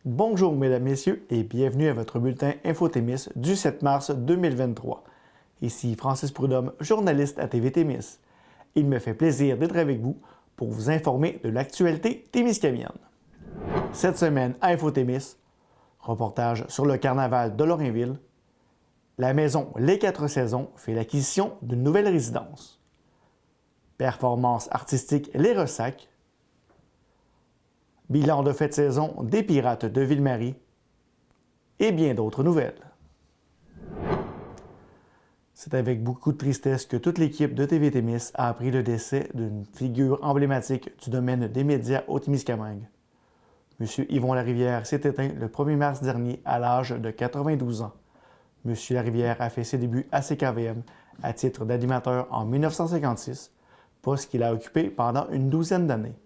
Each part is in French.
Bonjour mesdames, messieurs et bienvenue à votre bulletin Infotémis du 7 mars 2023. Ici Francis Prudhomme, journaliste à TV Témis. Il me fait plaisir d'être avec vous pour vous informer de l'actualité témiscamienne. Cette semaine à Infotémis, reportage sur le carnaval de Lorrainville, la maison Les Quatre Saisons fait l'acquisition d'une nouvelle résidence, performance artistique Les Ressacs, bilan de fin de saison des Pirates de Ville-Marie et bien d'autres nouvelles. C'est avec beaucoup de tristesse que toute l'équipe de TV Témis a appris le décès d'une figure emblématique du domaine des médias au Témiscamingue. M. Yvon Larivière s'est éteint le 1er mars dernier à l'âge de 92 ans. M. Larivière a fait ses débuts à CKVM à titre d'animateur en 1956, poste qu'il a occupé pendant une douzaine d'années.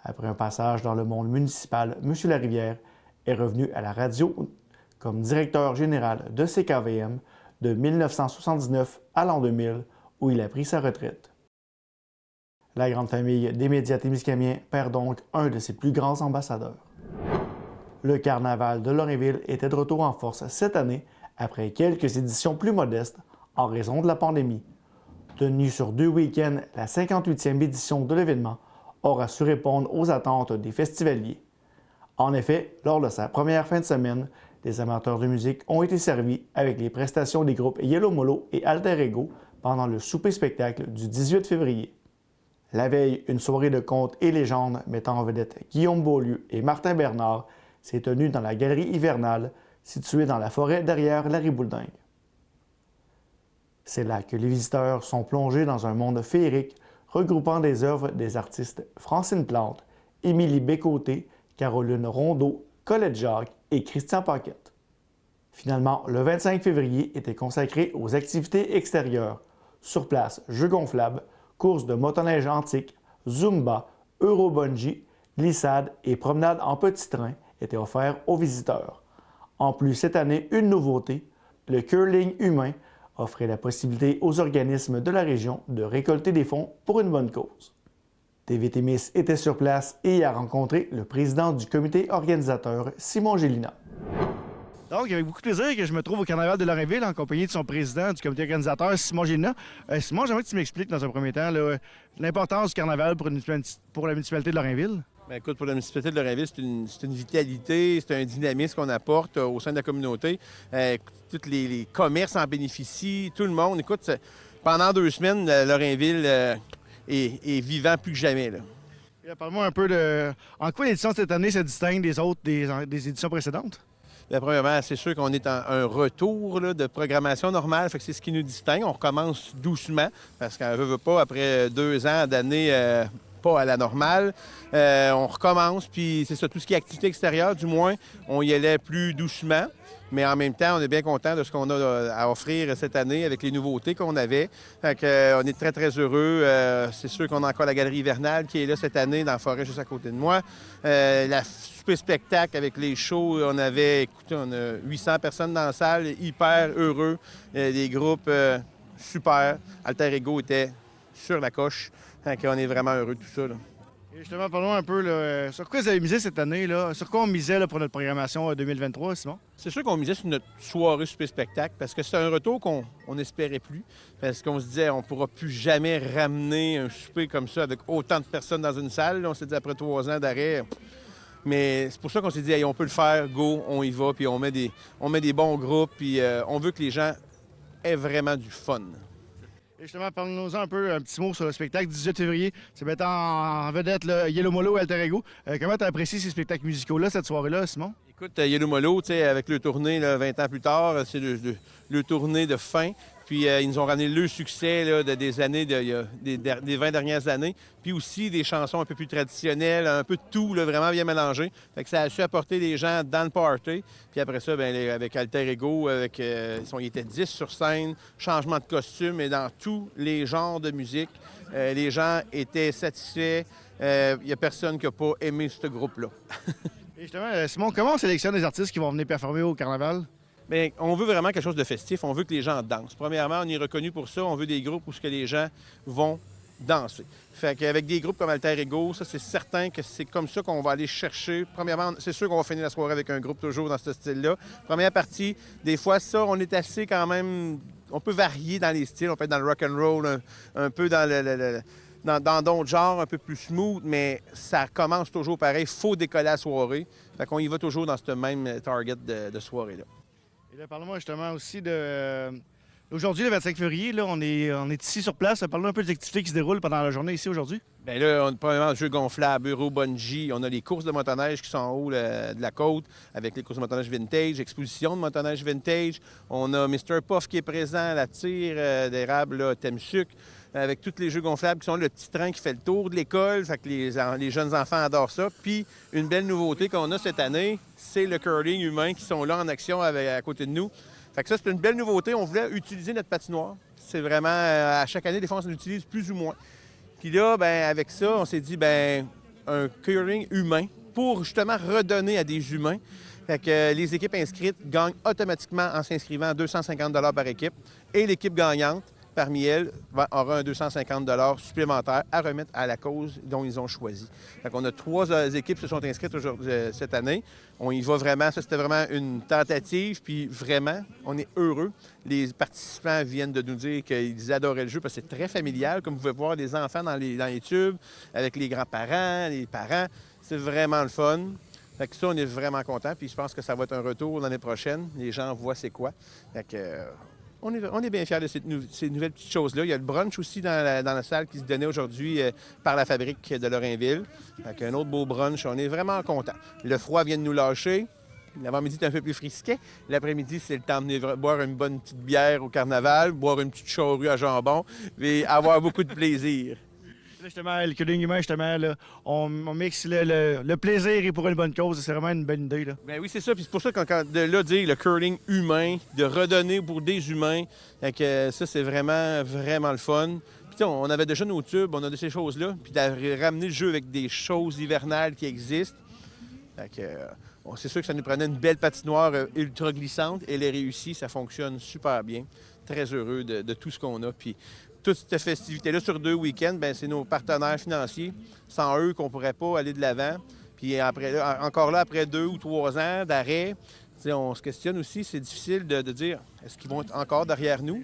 Après un passage dans le monde municipal, M. Larivière est revenu à la radio comme directeur général de CKVM de 1979 à l'an 2000, où il a pris sa retraite. La grande famille des médias témiscamiens perd donc un de ses plus grands ambassadeurs. Le carnaval de Lorrainville était de retour en force cette année après quelques éditions plus modestes en raison de la pandémie. Tenue sur 2 week-ends, la 58e édition de l'événement aura su répondre aux attentes des festivaliers. En effet, lors de sa première fin de semaine, les amateurs de musique ont été servis avec les prestations des groupes Yellow Molo et Alter Ego pendant le souper-spectacle du 18 février. La veille, une soirée de contes et légendes mettant en vedette Guillaume Beaulieu et Martin Bernard s'est tenue dans la galerie hivernale située dans la forêt derrière la Ribouledingue. C'est là que les visiteurs sont plongés dans un monde féerique regroupant des œuvres des artistes Francine Plante, Émilie Bécoté, Caroline Rondeau, Colette Jacques et Christian Paquette. Finalement, le 25 février était consacré aux activités extérieures. Sur place, jeux gonflables, courses de motoneige antique, zumba, eurobungee, glissade et promenade en petit train étaient offerts aux visiteurs. En plus, cette année, une nouveauté, le curling humain offrait la possibilité aux organismes de la région de récolter des fonds pour une bonne cause. TV Témis était sur place et y a rencontré le président du comité organisateur, Simon Gélina. Donc, avec beaucoup de plaisir que je me trouve au carnaval de Lorrainville en compagnie de son président du comité organisateur, Simon Gélina. Simon, j'aimerais que tu m'expliques dans un premier temps l'importance du carnaval pour la municipalité de Lorrainville. Bien, écoute, pour la municipalité de Lorrainville, c'est une vitalité, c'est un dynamisme qu'on apporte au sein de la communauté. Tous les commerces en bénéficient, tout le monde. Écoute, pendant 2 semaines, Lorrainville est vivant plus que jamais. Parle-moi un peu de en quoi l'édition cette année se distingue des autres des éditions précédentes. Bien, premièrement, c'est sûr qu'on est en un retour de programmation normale, fait que c'est ce qui nous distingue. On recommence doucement, parce qu'on veut pas, après 2 ans d'années pas à la normale, on recommence, puis c'est ça, tout ce qui est activité extérieure, du moins, on y allait plus doucement. Mais en même temps, on est bien content de ce qu'on a à offrir cette année avec les nouveautés qu'on avait. Fait que, on est très, très heureux. C'est sûr qu'on a encore la galerie hivernale qui est là cette année dans la forêt juste à côté de moi. La super spectacle avec les shows, on a 800 personnes dans la salle, hyper heureux. Des groupes super. Alter Ego était sur la coche. Fait qu'on est vraiment heureux de tout ça. Et justement, parlons un peu sur quoi vous avez misé cette année, sur quoi on misait pour notre programmation 2023, Simon? C'est sûr qu'on misait sur notre soirée super spectacle parce que c'est un retour qu'on n'espérait plus. Parce qu'on se disait on ne pourra plus jamais ramener un souper comme ça avec autant de personnes dans une salle. On s'est dit après 3 ans d'arrêt. Mais c'est pour ça qu'on s'est dit hey, on peut le faire, go, on y va, puis on met des bons groupes, puis on veut que les gens aient vraiment du fun. Et justement, parle-nous un peu, un petit mot sur le spectacle 18 février. C'est mettant en vedette le Yellow Molo et Alter Ego. Comment tu as apprécié ces spectacles musicaux-là, cette soirée-là, Simon? Écoute, Yellow Molo, avec le tournée 20 ans plus tard, c'est le tournée de fin. Puis ils nous ont ramené le succès des années, des 20 dernières années. Puis aussi des chansons un peu plus traditionnelles, un peu de tout, vraiment bien mélangé. Fait que ça a su apporter les gens dans le party. Puis après ça, bien, avec Alter Ego, ils étaient 10 sur scène, changement de costume et dans tous les genres de musique. Les gens étaient satisfaits. Il n'y a personne qui n'a pas aimé ce groupe-là. Et justement, Simon, comment on sélectionne les artistes qui vont venir performer au carnaval? Bien, on veut vraiment quelque chose de festif. On veut que les gens dansent. Premièrement, on est reconnu pour ça. On veut des groupes où les gens vont danser. Fait qu'avec des groupes comme Alter Ego, ça, c'est certain que c'est comme ça qu'on va aller chercher. Premièrement, c'est sûr qu'on va finir la soirée avec un groupe toujours dans ce style-là. Première partie, des fois, ça, on est assez quand même... On peut varier dans les styles. On peut être dans le rock and roll, un peu dans d'autres genres, un peu plus smooth, mais ça commence toujours pareil. Il faut décoller la soirée. Fait qu'on y va toujours dans ce même target de soirée-là. Et là, parle-moi justement aussi de... Aujourd'hui, le 25 février, là, on est ici sur place. Parle-nous un peu des activités qui se déroulent pendant la journée ici aujourd'hui. Bien là, on a premièrement le jeu gonflable, bureau bungee. On a les courses de motoneige qui sont en haut de la côte avec les courses de motoneige vintage, exposition de motoneige vintage. On a Mr. Puff qui est présent, la tire d'érable, là, thème sucre, avec tous les jeux gonflables qui sont le petit train qui fait le tour de l'école. Fait que les jeunes enfants adorent ça. Puis, une belle nouveauté qu'on a cette année, c'est le curling humain qui sont là en action à côté de nous. Fait que ça, c'est une belle nouveauté. On voulait utiliser notre patinoire. C'est vraiment, à chaque année, des fois, on l'utilise plus ou moins. Puis là, ben avec ça, on s'est dit, ben un curling humain pour justement redonner à des humains. Fait que les équipes inscrites gagnent automatiquement en s'inscrivant 250 $ par équipe. Et l'équipe gagnante, parmi elles, aura un 250 $ supplémentaire à remettre à la cause dont ils ont choisi. Fait qu'on a 3 équipes qui se sont inscrites cette année. On y va vraiment. Ça, c'était vraiment une tentative. Puis vraiment, on est heureux. Les participants viennent de nous dire qu'ils adoraient le jeu parce que c'est très familial. Comme vous pouvez voir, les enfants dans les tubes, avec les grands-parents, les parents. C'est vraiment le fun. Fait que ça, on est vraiment contents. Puis je pense que ça va être un retour l'année prochaine. Les gens voient c'est quoi. Fait que... On est bien fiers de ces nouvelles petites choses-là. Il y a le brunch aussi dans la salle qui se donnait aujourd'hui par la fabrique de Lorrainville. Fait un autre beau brunch. On est vraiment contents. Le froid vient de nous lâcher. L'avant-midi est un peu plus frisquet. L'après-midi, c'est le temps de venir boire une bonne petite bière au carnaval, boire une petite charrue à jambon et avoir beaucoup de plaisir. Là, justement, le curling humain, justement, là, on mixe le plaisir et pour une bonne cause. C'est vraiment une bonne idée. Là. Bien oui, c'est ça. Puis c'est pour ça qu'on de là dire le curling humain, de redonner pour des humains. Fait que ça, c'est vraiment, vraiment le fun. Puis on avait déjà nos tubes, on a de ces choses-là. Puis de ramener le jeu avec des choses hivernales qui existent. Fait que c'est sûr que ça nous prenait une belle patinoire ultra glissante. Elle est réussie, ça fonctionne super bien. Très heureux de tout ce qu'on a. Puis toute cette festivité-là sur 2 week-ends, bien, c'est nos partenaires financiers. Sans eux, qu'on ne pourrait pas aller de l'avant. Puis après, encore là, après 2 ou 3 ans d'arrêt, on se questionne aussi. C'est difficile de dire est-ce qu'ils vont être encore derrière nous?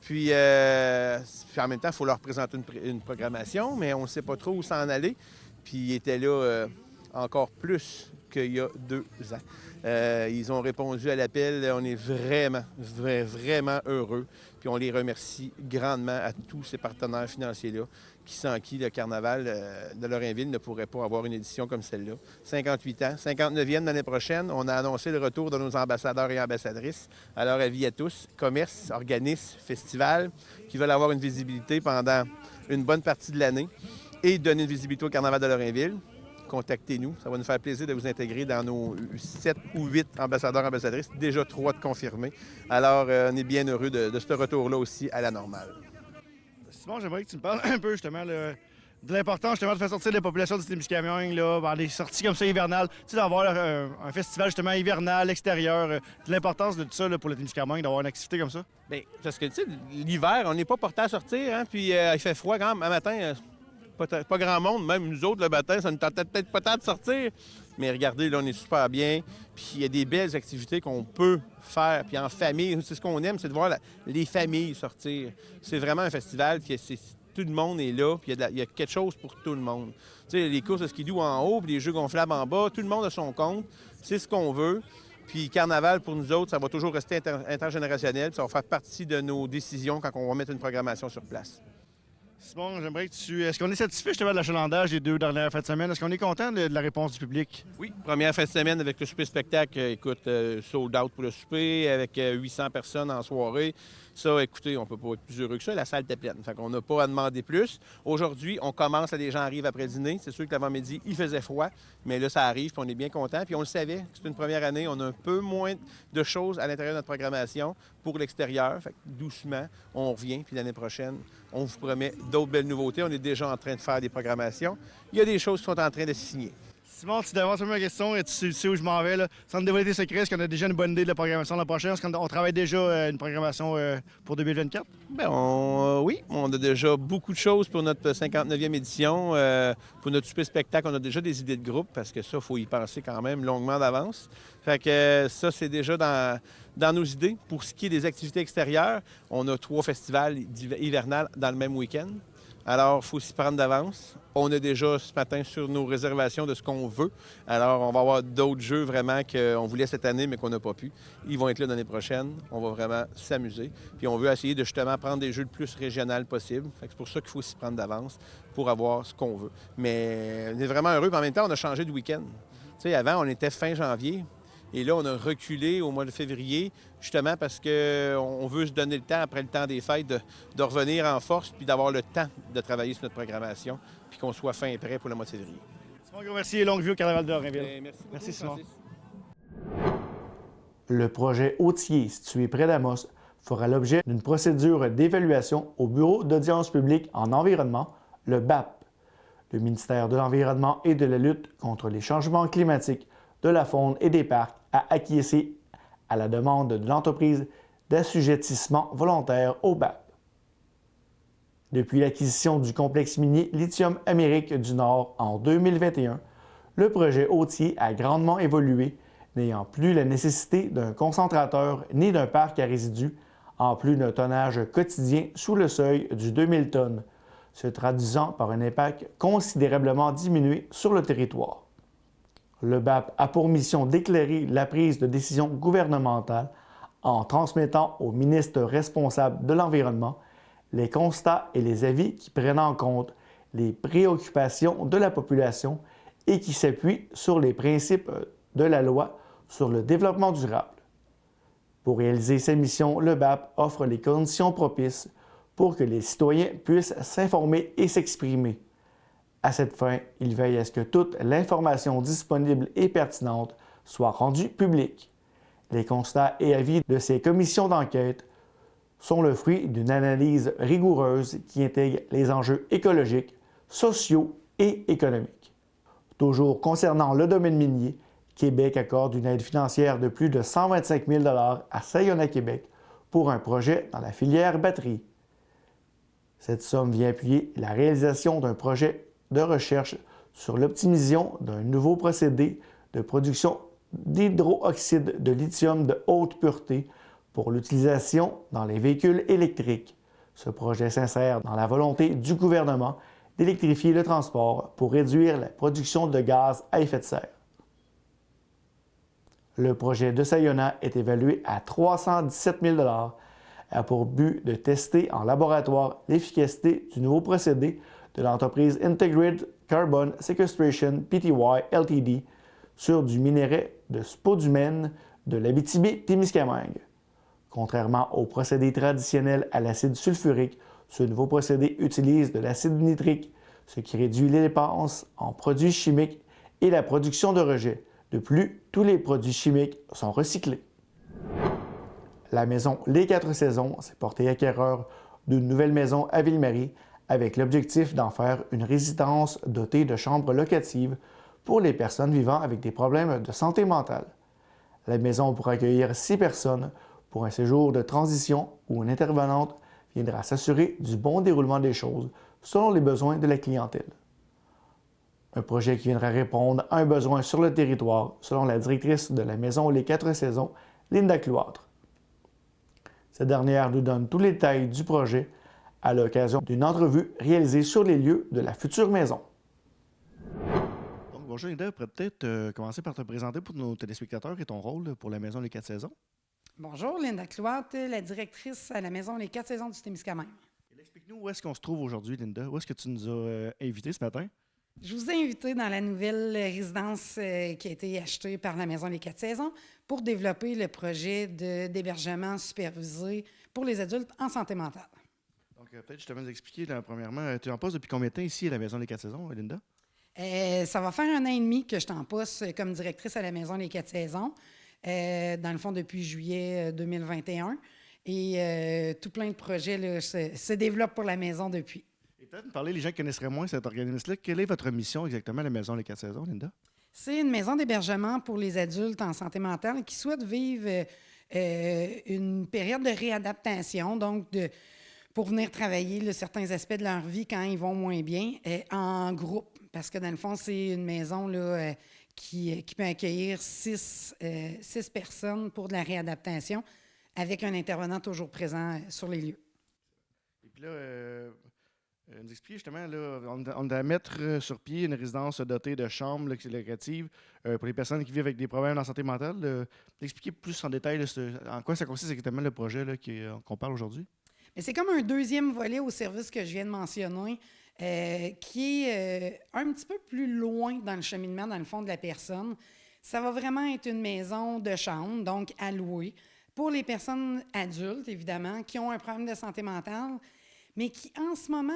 Puis en même temps, il faut leur présenter une programmation, mais on ne sait pas trop où s'en aller. Puis ils étaient là encore plus qu'il y a 2 ans. Ils ont répondu à l'appel. On est vraiment, vraiment heureux. Puis on les remercie grandement à tous ces partenaires financiers-là, sans qui le carnaval de Lorrainville ne pourrait pas avoir une édition comme celle-là. 58 ans, 59e l'année prochaine. On a annoncé le retour de nos ambassadeurs et ambassadrices. Alors, avis à tous, commerces, organismes, festivals, qui veulent avoir une visibilité pendant une bonne partie de l'année et donner une visibilité au carnaval de Lorrainville. Contactez-nous. Ça va nous faire plaisir de vous intégrer dans nos 7 ou 8 ambassadeurs et ambassadrices. Déjà 3 de confirmés. Alors, on est bien heureux de ce retour-là aussi à la normale. Simon, j'aimerais que tu me parles un peu justement de l'importance justement de faire sortir les populations du Témiscamingue dans des sorties comme ça hivernales. Tu sais, d'avoir un festival justement hivernal, extérieur. De l'importance de tout ça là, pour le Témiscamingue, d'avoir une activité comme ça. Bien, parce que tu sais, l'hiver, on n'est pas porté à sortir, hein, puis il fait froid quand même. Un matin, pas grand monde, même nous autres, le matin, ça ne tentait peut-être pas tant de sortir. Mais regardez, là, on est super bien. Puis il y a des belles activités qu'on peut faire. Puis en famille, c'est ce qu'on aime, c'est de voir les familles sortir. C'est vraiment un festival qui tout le monde est là, puis il y a quelque chose pour tout le monde. Tu sais, les courses de skidoo en haut, puis les jeux gonflables en bas, tout le monde a son compte. C'est ce qu'on veut. Puis Carnaval, pour nous autres, ça va toujours rester intergénérationnel. Puis ça va faire partie de nos décisions quand on va mettre une programmation sur place. Simon, j'aimerais que tu... Est-ce qu'on est satisfait justement de l'achalandage des 2 dernières fêtes de semaine? Est-ce qu'on est content de la réponse du public? Oui, première fin de semaine avec le souper spectacle, écoute, sold out pour le souper, avec 800 personnes en soirée. Ça, écoutez, on peut pas être plus heureux que ça. La salle était pleine. Fait qu'on n'a pas à demander plus. Aujourd'hui, on commence, les gens arrivent après dîner. C'est sûr que l'avant-midi, il faisait froid, mais là, ça arrive, puis on est bien content. Puis on le savait, c'est une première année, on a un peu moins de choses à l'intérieur de notre programmation pour l'extérieur. Fait que doucement, on revient, puis l'année prochaine, on vous promet d'autres belles nouveautés. On est déjà en train de faire des programmations. Il y a des choses qui sont en train de signer. Simon, tu demandes ma question et tu sais où je m'en vais. Là. Sans te dévoiler tes secrets, est-ce qu'on a déjà une bonne idée de la programmation de la prochaine? Est-ce qu'on travaille déjà une programmation pour 2024? Bien, oui, on a déjà beaucoup de choses pour notre 59e édition. Pour notre super spectacle, on a déjà des idées de groupe parce que ça, il faut y penser quand même longuement d'avance. Fait que ça, c'est déjà dans nos idées. Pour ce qui est des activités extérieures, on a 3 festivals hivernales dans le même week-end. Alors, il faut s'y prendre d'avance. On est déjà ce matin sur nos réservations de ce qu'on veut. Alors, on va avoir d'autres jeux vraiment qu'on voulait cette année, mais qu'on n'a pas pu. Ils vont être là l'année prochaine. On va vraiment s'amuser. Puis on veut essayer de justement prendre des jeux le plus régional possible. Fait que c'est pour ça qu'il faut s'y prendre d'avance pour avoir ce qu'on veut. Mais on est vraiment heureux. Mais en même temps, on a changé de week-end. Tu sais, avant, on était fin janvier. Et là, on a reculé au mois de février, justement parce qu'on veut se donner le temps, après le temps des fêtes, de revenir en force puis d'avoir le temps de travailler sur notre programmation puis qu'on soit fin et prêt pour le mois de février. Simon, gros merci et longue vie au Carnaval de Lorrainville. Merci beaucoup, Merci, Simon. Francis. Le projet Autier, situé près d'Amos, fera l'objet d'une procédure d'évaluation au Bureau d'audience publique en environnement, le BAP. Le ministère de l'Environnement et de la lutte contre les changements climatiques, de la faune et des parcs a acquiescé à la demande de l'entreprise d'assujettissement volontaire au BAP. Depuis l'acquisition du complexe minier Lithium Amérique du Nord en 2021, le projet Autier a grandement évolué, n'ayant plus la nécessité d'un concentrateur ni d'un parc à résidus, en plus d'un tonnage quotidien sous le seuil du 2000 tonnes, se traduisant par un impact considérablement diminué sur le territoire. Le BAP a pour mission d'éclairer la prise de décision gouvernementale en transmettant au ministre responsable de l'Environnement les constats et les avis qui prennent en compte les préoccupations de la population et qui s'appuient sur les principes de la loi sur le développement durable. Pour réaliser sa mission, le BAP offre les conditions propices pour que les citoyens puissent s'informer et s'exprimer. À cette fin, il veille à ce que toute l'information disponible et pertinente soit rendue publique. Les constats et avis de ces commissions d'enquête sont le fruit d'une analyse rigoureuse qui intègre les enjeux écologiques, sociaux et économiques. Toujours concernant le domaine minier, Québec accorde une aide financière de plus de 125 000 $ à Sayona Québec pour un projet dans la filière batterie. Cette somme vient appuyer la réalisation d'un projet de recherche sur l'optimisation d'un nouveau procédé de production d'hydroxyde de lithium de haute pureté pour l'utilisation dans les véhicules électriques. Ce projet s'insère dans la volonté du gouvernement d'électrifier le transport pour réduire la production de gaz à effet de serre. Le projet de Sayona est évalué à 317 000 $ a pour but de tester en laboratoire l'efficacité du nouveau procédé de l'entreprise Integrated Carbon Sequestration Pty Ltd sur du minerai de spodumène de l'Abitibi-Témiscamingue. Contrairement au procédé traditionnel à l'acide sulfurique, ce nouveau procédé utilise de l'acide nitrique, ce qui réduit les dépenses en produits chimiques et la production de rejets. De plus, tous les produits chimiques sont recyclés. La maison Les 4 Saisons s'est portée acquéreur d'une nouvelle maison à Ville-Marie avec l'objectif d'en faire une résidence dotée de chambres locatives pour les personnes vivant avec des problèmes de santé mentale. La maison pourra accueillir 6 personnes pour un séjour de transition où une intervenante viendra s'assurer du bon déroulement des choses selon les besoins de la clientèle. Un projet qui viendra répondre à un besoin sur le territoire, selon la directrice de la maison Les 4 Saisons, Linda Cloître. Cette dernière nous donne tous les détails du projet à l'occasion d'une entrevue réalisée sur les lieux de la future maison. Donc, bonjour Linda, peut-être commencer par te présenter pour nos téléspectateurs et ton rôle pour la Maison Les 4 Saisons. Bonjour, Linda Cloître, la directrice à la Maison Les 4 Saisons du Témiscamingue. Explique-nous où est-ce qu'on se trouve aujourd'hui, Linda. Où est-ce que tu nous as invités ce matin? Je vous ai invité dans la nouvelle résidence qui a été achetée par la Maison Les 4 Saisons pour développer le projet d'hébergement supervisé pour les adultes en santé mentale. Donc, peut-être justement nous expliquer, là, premièrement, tu es en poste depuis combien de temps ici à la Maison Les 4 Saisons, Linda? Ça va faire 1 an et demi que je suis en poste comme directrice à la Maison Les 4 Saisons, dans le fond depuis juillet 2021. Et tout plein de projets là, se développent pour la maison depuis. Et peut-être nous parler, les gens qui connaisseraient moins cet organisme-là, quelle est votre mission exactement à la Maison Les 4 Saisons, Linda? C'est une maison d'hébergement pour les adultes en santé mentale qui souhaitent vivre une période de réadaptation, donc pour venir travailler là, certains aspects de leur vie quand ils vont moins bien, en groupe. Parce que dans le fond, c'est une maison là, qui peut accueillir 6 personnes pour de la réadaptation, avec un intervenant toujours présent sur les lieux. Et puis là, nous expliquer justement, là, on doit mettre sur pied une résidence dotée de chambres locatives pour les personnes qui vivent avec des problèmes en santé mentale. Expliquer plus en détail là, en quoi ça consiste exactement le projet là, qu'on parle aujourd'hui. Mais c'est comme un deuxième volet au service que je viens de mentionner, qui est un petit peu plus loin dans le cheminement, dans le fond de la personne. Ça va vraiment être une maison de chambre, donc à louer, pour les personnes adultes, évidemment, qui ont un problème de santé mentale, mais qui, en ce moment,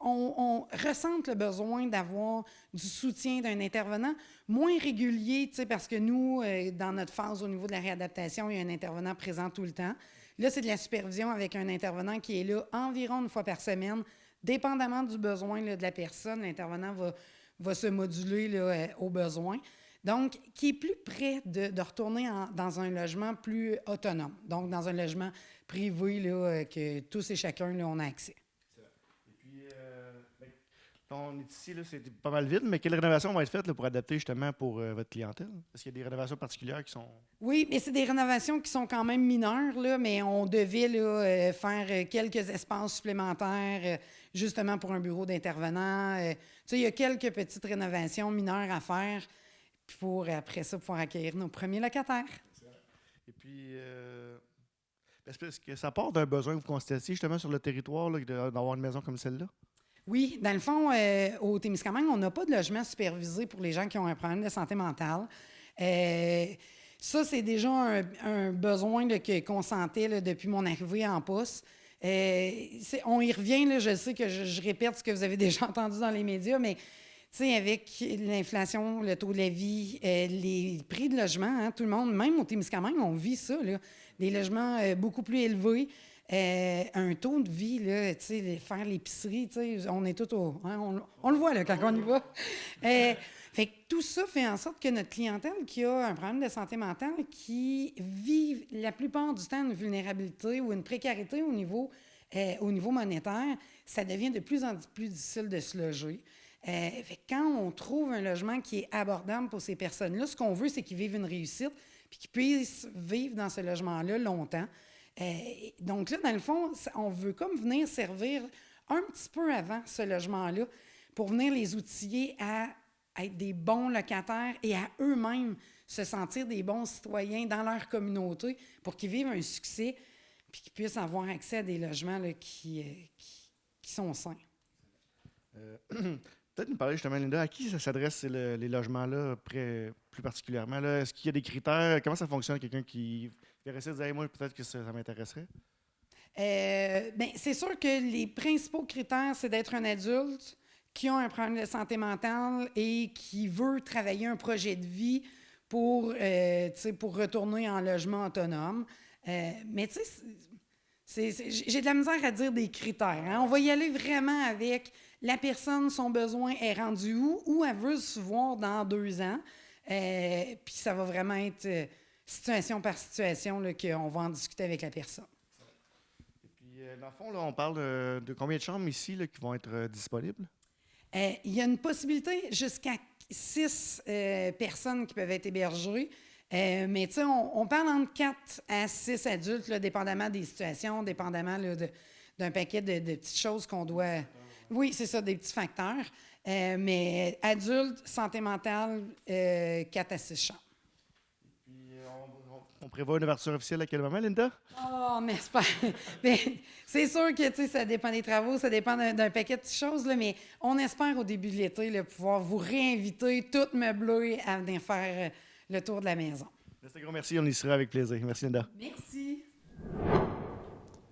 on ressent le besoin d'avoir du soutien d'un intervenant moins régulier, parce que nous, dans notre phase au niveau de la réadaptation, il y a un intervenant présent tout le temps. Là, c'est de la supervision avec un intervenant qui est là environ une fois par semaine, dépendamment du besoin là, de la personne. L'intervenant va se moduler là, aux besoins. Donc, qui est plus près de retourner dans un logement plus autonome, donc dans un logement privé là, que tous et chacun, là, on a accès. Et puis, on est ici, là, c'est pas mal vide, mais quelles rénovations vont être faites là, pour adapter justement pour votre clientèle? Est-ce qu'il y a des rénovations particulières qui sont... Oui, mais c'est des rénovations qui sont quand même mineures, là, mais on devait là, faire quelques espaces supplémentaires, justement pour un bureau d'intervenant. Il y a quelques petites rénovations mineures à faire pour, après ça, pouvoir accueillir nos premiers locataires. Et puis, est-ce que ça part d'un besoin que vous constatez justement sur le territoire là, d'avoir une maison comme celle-là? Oui, dans le fond, au Témiscamingue, on n'a pas de logement supervisé pour les gens qui ont un problème de santé mentale. Ça, c'est déjà un besoin là, qu'on sentait là, depuis mon arrivée en poste. On y revient, là, je sais que je répète ce que vous avez déjà entendu dans les médias, mais avec l'inflation, le taux de la vie, les prix de logement, hein, tout le monde, même au Témiscamingue, on vit ça, là, des logements beaucoup plus élevés. Un taux de vie, là, faire l'épicerie, on est tous au... Hein, on le voit là, quand on y va. Fait que tout ça fait en sorte que notre clientèle qui a un problème de santé mentale, qui vit la plupart du temps une vulnérabilité ou une précarité au niveau monétaire, ça devient de plus en plus difficile de se loger. Fait que quand on trouve un logement qui est abordable pour ces personnes-là, ce qu'on veut, c'est qu'ils vivent une réussite puis qu'ils puissent vivre dans ce logement-là longtemps. Donc là, dans le fond, on veut comme venir servir un petit peu avant ce logement-là pour venir les outiller à être des bons locataires et à eux-mêmes se sentir des bons citoyens dans leur communauté pour qu'ils vivent un succès puis qu'ils puissent avoir accès à des logements là, qui sont sains. Peut-être nous parler justement, Linda, à qui ça s'adresse les logements-là plus particulièrement? Là? Est-ce qu'il y a des critères? Comment ça fonctionne? Quelqu'un qui verrait ça et disait hey, moi, peut-être que ça m'intéresserait? Bien, c'est sûr que les principaux critères, c'est d'être un adulte qui a un problème de santé mentale et qui veut travailler un projet de vie pour retourner en logement autonome. Mais tu sais, j'ai de la misère à dire des critères. Hein? On va y aller vraiment avec la personne, son besoin est rendu où elle veut se voir dans 2 ans. Puis ça va vraiment être situation par situation là, qu'on va en discuter avec la personne. Et puis, dans le fond, là, on parle de combien de chambres ici là, qui vont être disponibles? Il y a une possibilité jusqu'à 6 personnes qui peuvent être hébergées. Mais tu sais, on parle entre 4 à 6 adultes, là, dépendamment des situations, dépendamment là, d'un paquet de petites choses qu'on doit... Oui, c'est ça, des petits facteurs. Mais adultes, santé mentale, 4 à 6 chambres. Puis, on prévoit une ouverture officielle à quel moment, Linda? Oh, mais c'est sûr que ça dépend des travaux, ça dépend d'un paquet de petites choses, là, mais on espère au début de l'été là, pouvoir vous réinviter, toutes meublées, à venir faire le tour de la maison. Un gros merci, on y sera avec plaisir. Merci, Linda. Merci.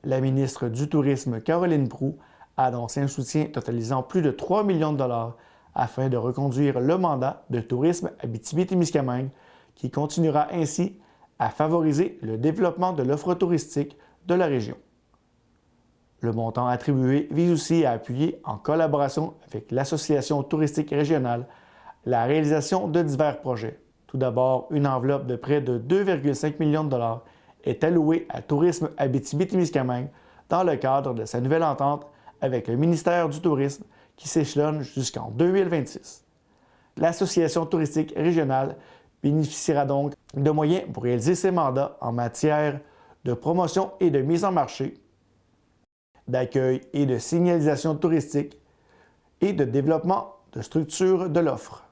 La ministre du Tourisme, Caroline Proulx, a annoncé un soutien totalisant plus de 3 millions de dollars afin de reconduire le mandat de tourisme Abitibi-Témiscamingue, qui continuera ainsi à favoriser le développement de l'offre touristique de la région. Le montant attribué vise aussi à appuyer, en collaboration avec l'Association touristique régionale, la réalisation de divers projets. Tout d'abord, une enveloppe de près de 2,5 millions de dollars est allouée à Tourisme Abitibi-Témiscamingue dans le cadre de sa nouvelle entente avec le ministère du Tourisme qui s'échelonne jusqu'en 2026. L'Association touristique régionale bénéficiera donc de moyens pour réaliser ses mandats en matière de promotion et de mise en marché, d'accueil et de signalisation touristique et de développement de structures de l'offre.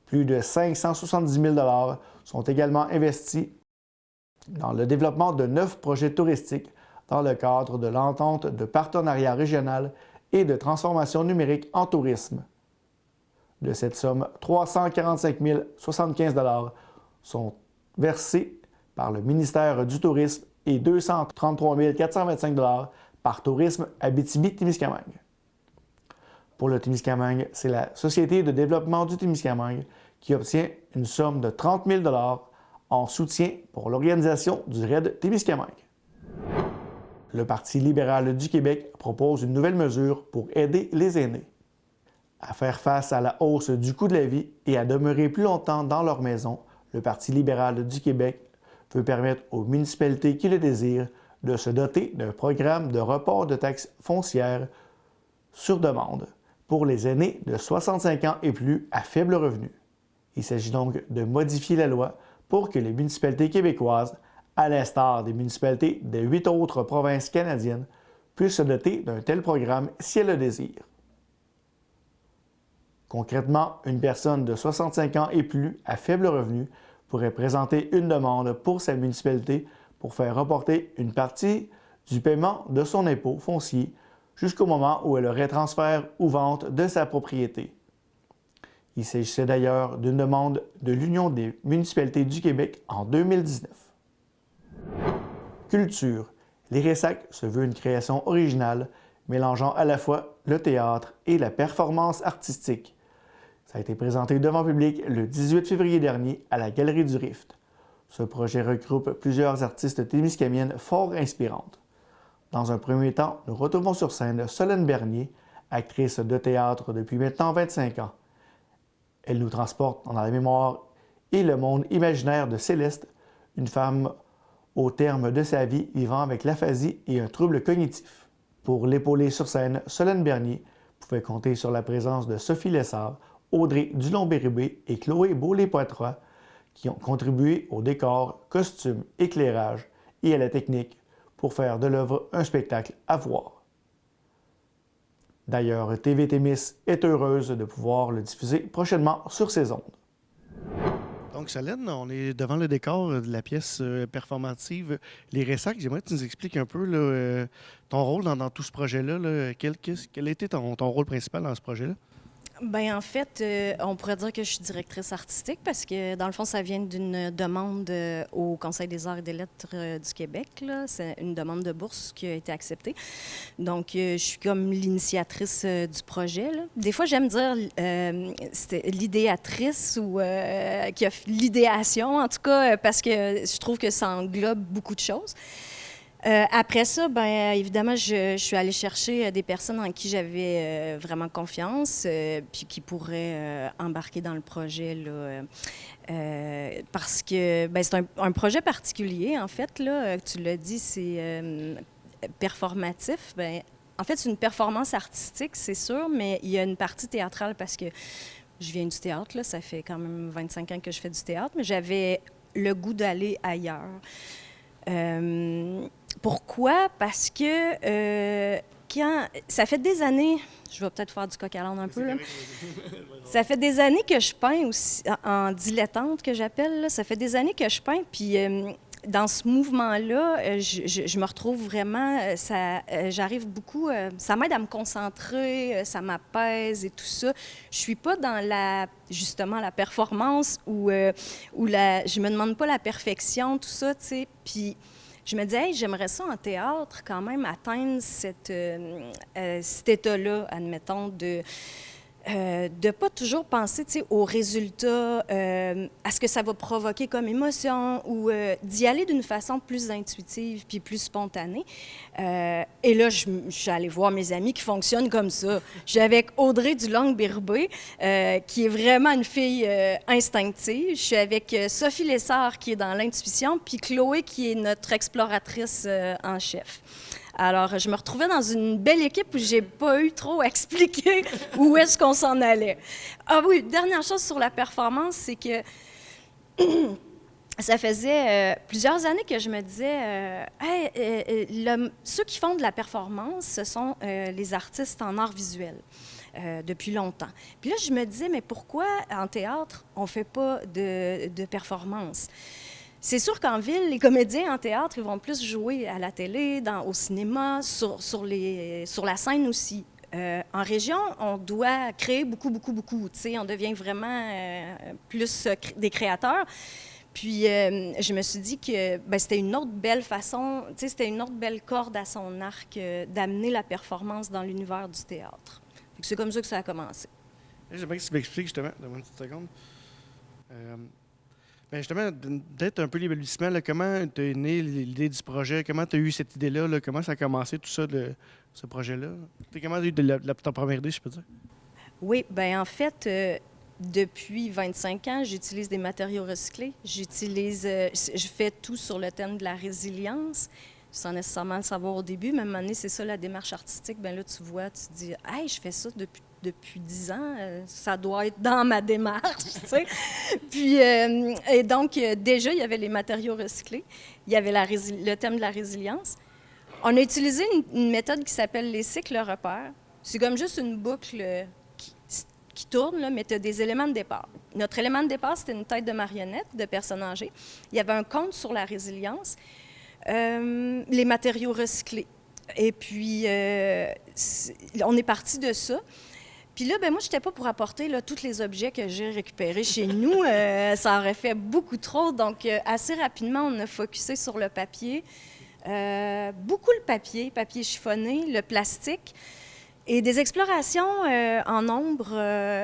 Plus de 570 000 $ sont également investis dans le développement de 9 projets touristiques dans le cadre de l'entente de partenariat régional et de transformation numérique en tourisme. De cette somme, 345 075 $ sont versés par le ministère du Tourisme et 233 425 $ par Tourisme Abitibi-Témiscamingue. Pour le Témiscamingue, c'est la Société de développement du Témiscamingue qui obtient une somme de 30 000 $ en soutien pour l'organisation du RAID Témiscamingue. Le Parti libéral du Québec propose une nouvelle mesure pour aider les aînés à faire face à la hausse du coût de la vie et à demeurer plus longtemps dans leur maison. Le Parti libéral du Québec veut permettre aux municipalités qui le désirent de se doter d'un programme de report de taxes foncières sur demande pour les aînés de 65 ans et plus à faible revenu. Il s'agit donc de modifier la loi pour que les municipalités québécoises, à l'instar des municipalités de 8 autres provinces canadiennes, puissent se doter d'un tel programme si elles le désirent. Concrètement, une personne de 65 ans et plus à faible revenu pourrait présenter une demande pour sa municipalité pour faire reporter une partie du paiement de son impôt foncier jusqu'au moment où elle aurait transfert ou vente de sa propriété. Il s'agissait d'ailleurs d'une demande de l'Union des municipalités du Québec en 2019. Culture. L'IRESAC se veut une création originale mélangeant à la fois le théâtre et la performance artistique. Ça a été présenté devant public le 18 février dernier à la Galerie du Rift. Ce projet regroupe plusieurs artistes témiscamiennes fort inspirantes. Dans un premier temps, nous retrouvons sur scène Solène Bernier, actrice de théâtre depuis maintenant 25 ans. Elle nous transporte dans la mémoire et le monde imaginaire de Céleste, une femme au terme de sa vie vivant avec l'aphasie et un trouble cognitif. Pour l'épauler sur scène, Solène Bernier pouvait compter sur la présence de Sophie Lessard, Audrey Dulon-Bérubé et Chloé Beaulé-Poitras qui ont contribué au décor, costumes, éclairage et à la technique pour faire de l'œuvre un spectacle à voir. D'ailleurs, TV Témis est heureuse de pouvoir le diffuser prochainement sur ses ondes. Donc, Solène, on est devant le décor de la pièce performative Les Ressacs. J'aimerais que tu nous expliques un peu là, ton rôle dans tout ce projet-là. Là. Quel était ton rôle principal dans ce projet-là? Bien, en fait, on pourrait dire que je suis directrice artistique parce que, dans le fond, ça vient d'une demande au Conseil des arts et des lettres du Québec. Là. C'est une demande de bourse qui a été acceptée. Donc, je suis comme l'initiatrice du projet. Là. Des fois, j'aime dire c'était l'idéatrice ou qui a l'idéation, en tout cas, parce que je trouve que ça englobe beaucoup de choses. Après ça, bien évidemment, je suis allée chercher des personnes en qui j'avais vraiment confiance, puis qui pourraient embarquer dans le projet, là, parce que bien, c'est un projet particulier, en fait, là, tu l'as dit, c'est performatif. Bien, en fait, c'est une performance artistique, c'est sûr, mais il y a une partie théâtrale parce que je viens du théâtre, là, ça fait quand même 25 ans que je fais du théâtre, mais j'avais le goût d'aller ailleurs. Pourquoi? Parce que quand ça fait des années, je vais peut-être faire du coq à l'âne un peu, là. Ça fait des années que je peins aussi, en dilettante que j'appelle, là. Ça fait des années que je peins, puis dans ce mouvement-là, je me retrouve vraiment, j'arrive beaucoup, ça m'aide à me concentrer, ça m'apaise et tout ça. Je suis pas dans justement la performance ou je me demande pas la perfection, tout ça, tu sais, puis je me dis, hey, j'aimerais ça en théâtre quand même atteindre cet état-là, admettons, de ne pas toujours penser aux résultats, à ce que ça va provoquer comme émotion, ou d'y aller d'une façon plus intuitive puis plus spontanée. Et là, je suis allée voir mes amis qui fonctionnent comme ça. Je suis avec Audrey Dulong-Bérubé, qui est vraiment une fille instinctive. Je suis avec Sophie Lessard, qui est dans l'intuition, puis Chloé, qui est notre exploratrice en chef. Alors, je me retrouvais dans une belle équipe où j'ai pas eu trop à expliquer où est-ce qu'on s'en allait. Ah oui, dernière chose sur la performance, c'est que ça faisait plusieurs années que je me disais, ceux qui font de la performance, ce sont les artistes en art visuel. Depuis longtemps. Puis là, je me disais, mais pourquoi en théâtre, on ne fait pas de performance? C'est sûr qu'en ville, les comédiens en théâtre, ils vont plus jouer à la télé, au cinéma, sur la scène aussi. En région, on doit créer beaucoup. On devient vraiment plus des créateurs. Puis, je me suis dit que c'était une autre belle façon, c'était une autre belle corde à son arc d'amener la performance dans l'univers du théâtre. C'est comme ça que ça a commencé. J'aimerais que tu m'expliques justement, donne-moi une petite seconde. Justement, peut-être un peu l'éblouissement, comment tu es né l'idée du projet, comment tu as eu cette idée-là, comment ça a commencé tout ça, ce projet-là? Comment tu as eu ta première idée, je peux dire? Oui, bien en fait, depuis 25 ans, j'utilise des matériaux recyclés. Je fais tout sur le thème de la résilience, sans nécessairement le savoir au début, mais à un moment donné, c'est ça la démarche artistique. Bien là, tu vois, tu te dis « Hey, je fais ça depuis 10 ans, ça doit être dans ma démarche, tu sais. » Puis, et donc, déjà, il y avait les matériaux recyclés, il y avait le thème de la résilience. On a utilisé une méthode qui s'appelle les cycles repères. C'est comme juste une boucle qui tourne, là, mais tu as des éléments de départ. Notre élément de départ, c'était une tête de marionnette de personnes âgées. Il y avait un conte sur la résilience. Les matériaux recyclés. Et puis, on est parti de ça. Puis là, moi, je n'étais pas pour apporter tous les objets que j'ai récupérés chez nous. Ça aurait fait beaucoup trop. Donc, assez rapidement, on a focusé sur le papier. Beaucoup le papier chiffonné, le plastique. Et des explorations en ombre,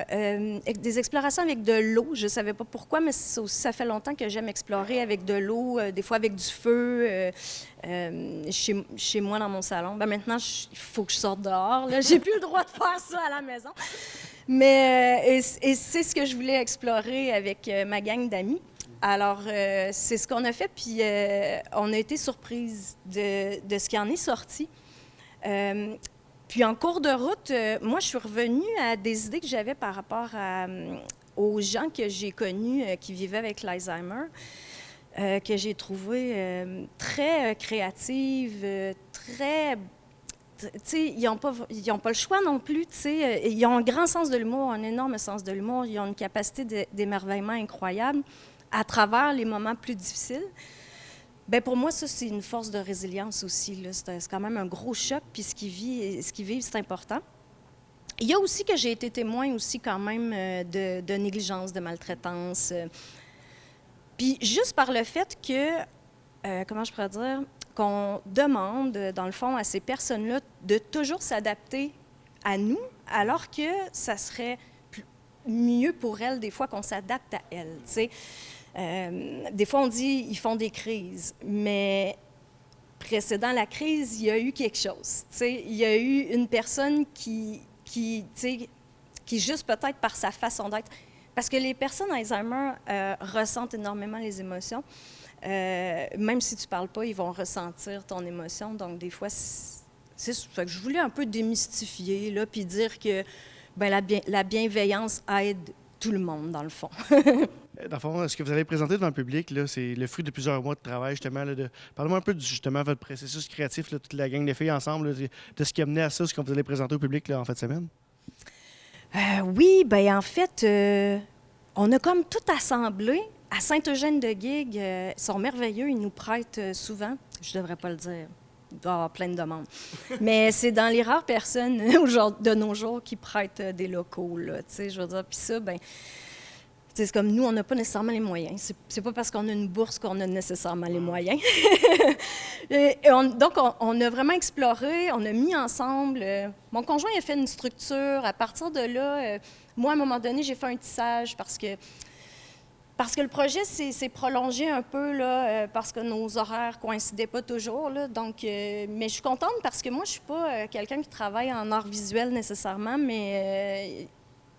des explorations avec de l'eau. Je ne savais pas pourquoi, mais ça fait longtemps que j'aime explorer avec de l'eau, des fois avec du feu, chez moi dans mon salon. Maintenant, il faut que je sorte dehors. Je n'ai plus le droit de faire ça à la maison. Mais et c'est ce que je voulais explorer avec ma gang d'amis. Alors, c'est ce qu'on a fait, puis on a été surprise de ce qui en est sorti. Puis en cours de route, moi, je suis revenue à des idées que j'avais par rapport aux gens que j'ai connus qui vivaient avec l'Alzheimer, que j'ai trouvées très créatives, très... Tu sais, ils n'ont pas le choix non plus, tu sais. Ils ont un grand sens de l'humour, un énorme sens de l'humour. Ils ont une capacité d'émerveillement incroyable à travers les moments plus difficiles. Bien, pour moi, ça, c'est une force de résilience aussi. Là. C'est quand même un gros choc, puis ce qu'ils vivent, c'est important. Il y a aussi que j'ai été témoin aussi quand même de négligence, de maltraitance. Puis juste par le fait que, comment je pourrais dire, qu'on demande, dans le fond, à ces personnes-là de toujours s'adapter à nous, alors que ça serait mieux pour elles, des fois, qu'on s'adapte à elles, tu sais. Des fois, on dit ils font des crises, mais précédant la crise, il y a eu quelque chose. T'sais. Il y a eu une personne qui juste peut-être par sa façon d'être, parce que les personnes Alzheimer ressentent énormément les émotions. Même si tu ne parles pas, ils vont ressentir ton émotion. Donc, des fois, c'est ça que je voulais un peu démystifier, là, puis dire que la bienveillance aide tout le monde, dans le fond. Dans le fond, ce que vous allez présenter devant le public, là, c'est le fruit de plusieurs mois de travail, justement. Parlez-moi un peu justement votre processus créatif, là, toute la gang de filles ensemble, là, de ce qui a mené à ça, ce que vous allez présenter au public là, en fin de semaine. Oui, bien en fait, on a comme tout assemblé. À Saint-Eugène-de-Guigue, ils sont merveilleux, ils nous prêtent souvent. Je ne devrais pas le dire. Il doit y avoir plein de demandes. Mais c'est dans les rares personnes de nos jours qui prêtent des locaux, là, tu sais, je veux dire. Puis ça, bien... C'est comme nous, on n'a pas nécessairement les moyens. C'est pas parce qu'on a une bourse qu'on a nécessairement les moyens. Donc, on a vraiment exploré, on a mis ensemble. Mon conjoint a fait une structure. À partir de là, moi, à un moment donné, j'ai fait un tissage parce que le projet s'est prolongé un peu, là, parce que nos horaires ne coïncidaient pas toujours. Là, donc, mais je suis contente parce que moi, je ne suis pas quelqu'un qui travaille en art visuel nécessairement, mais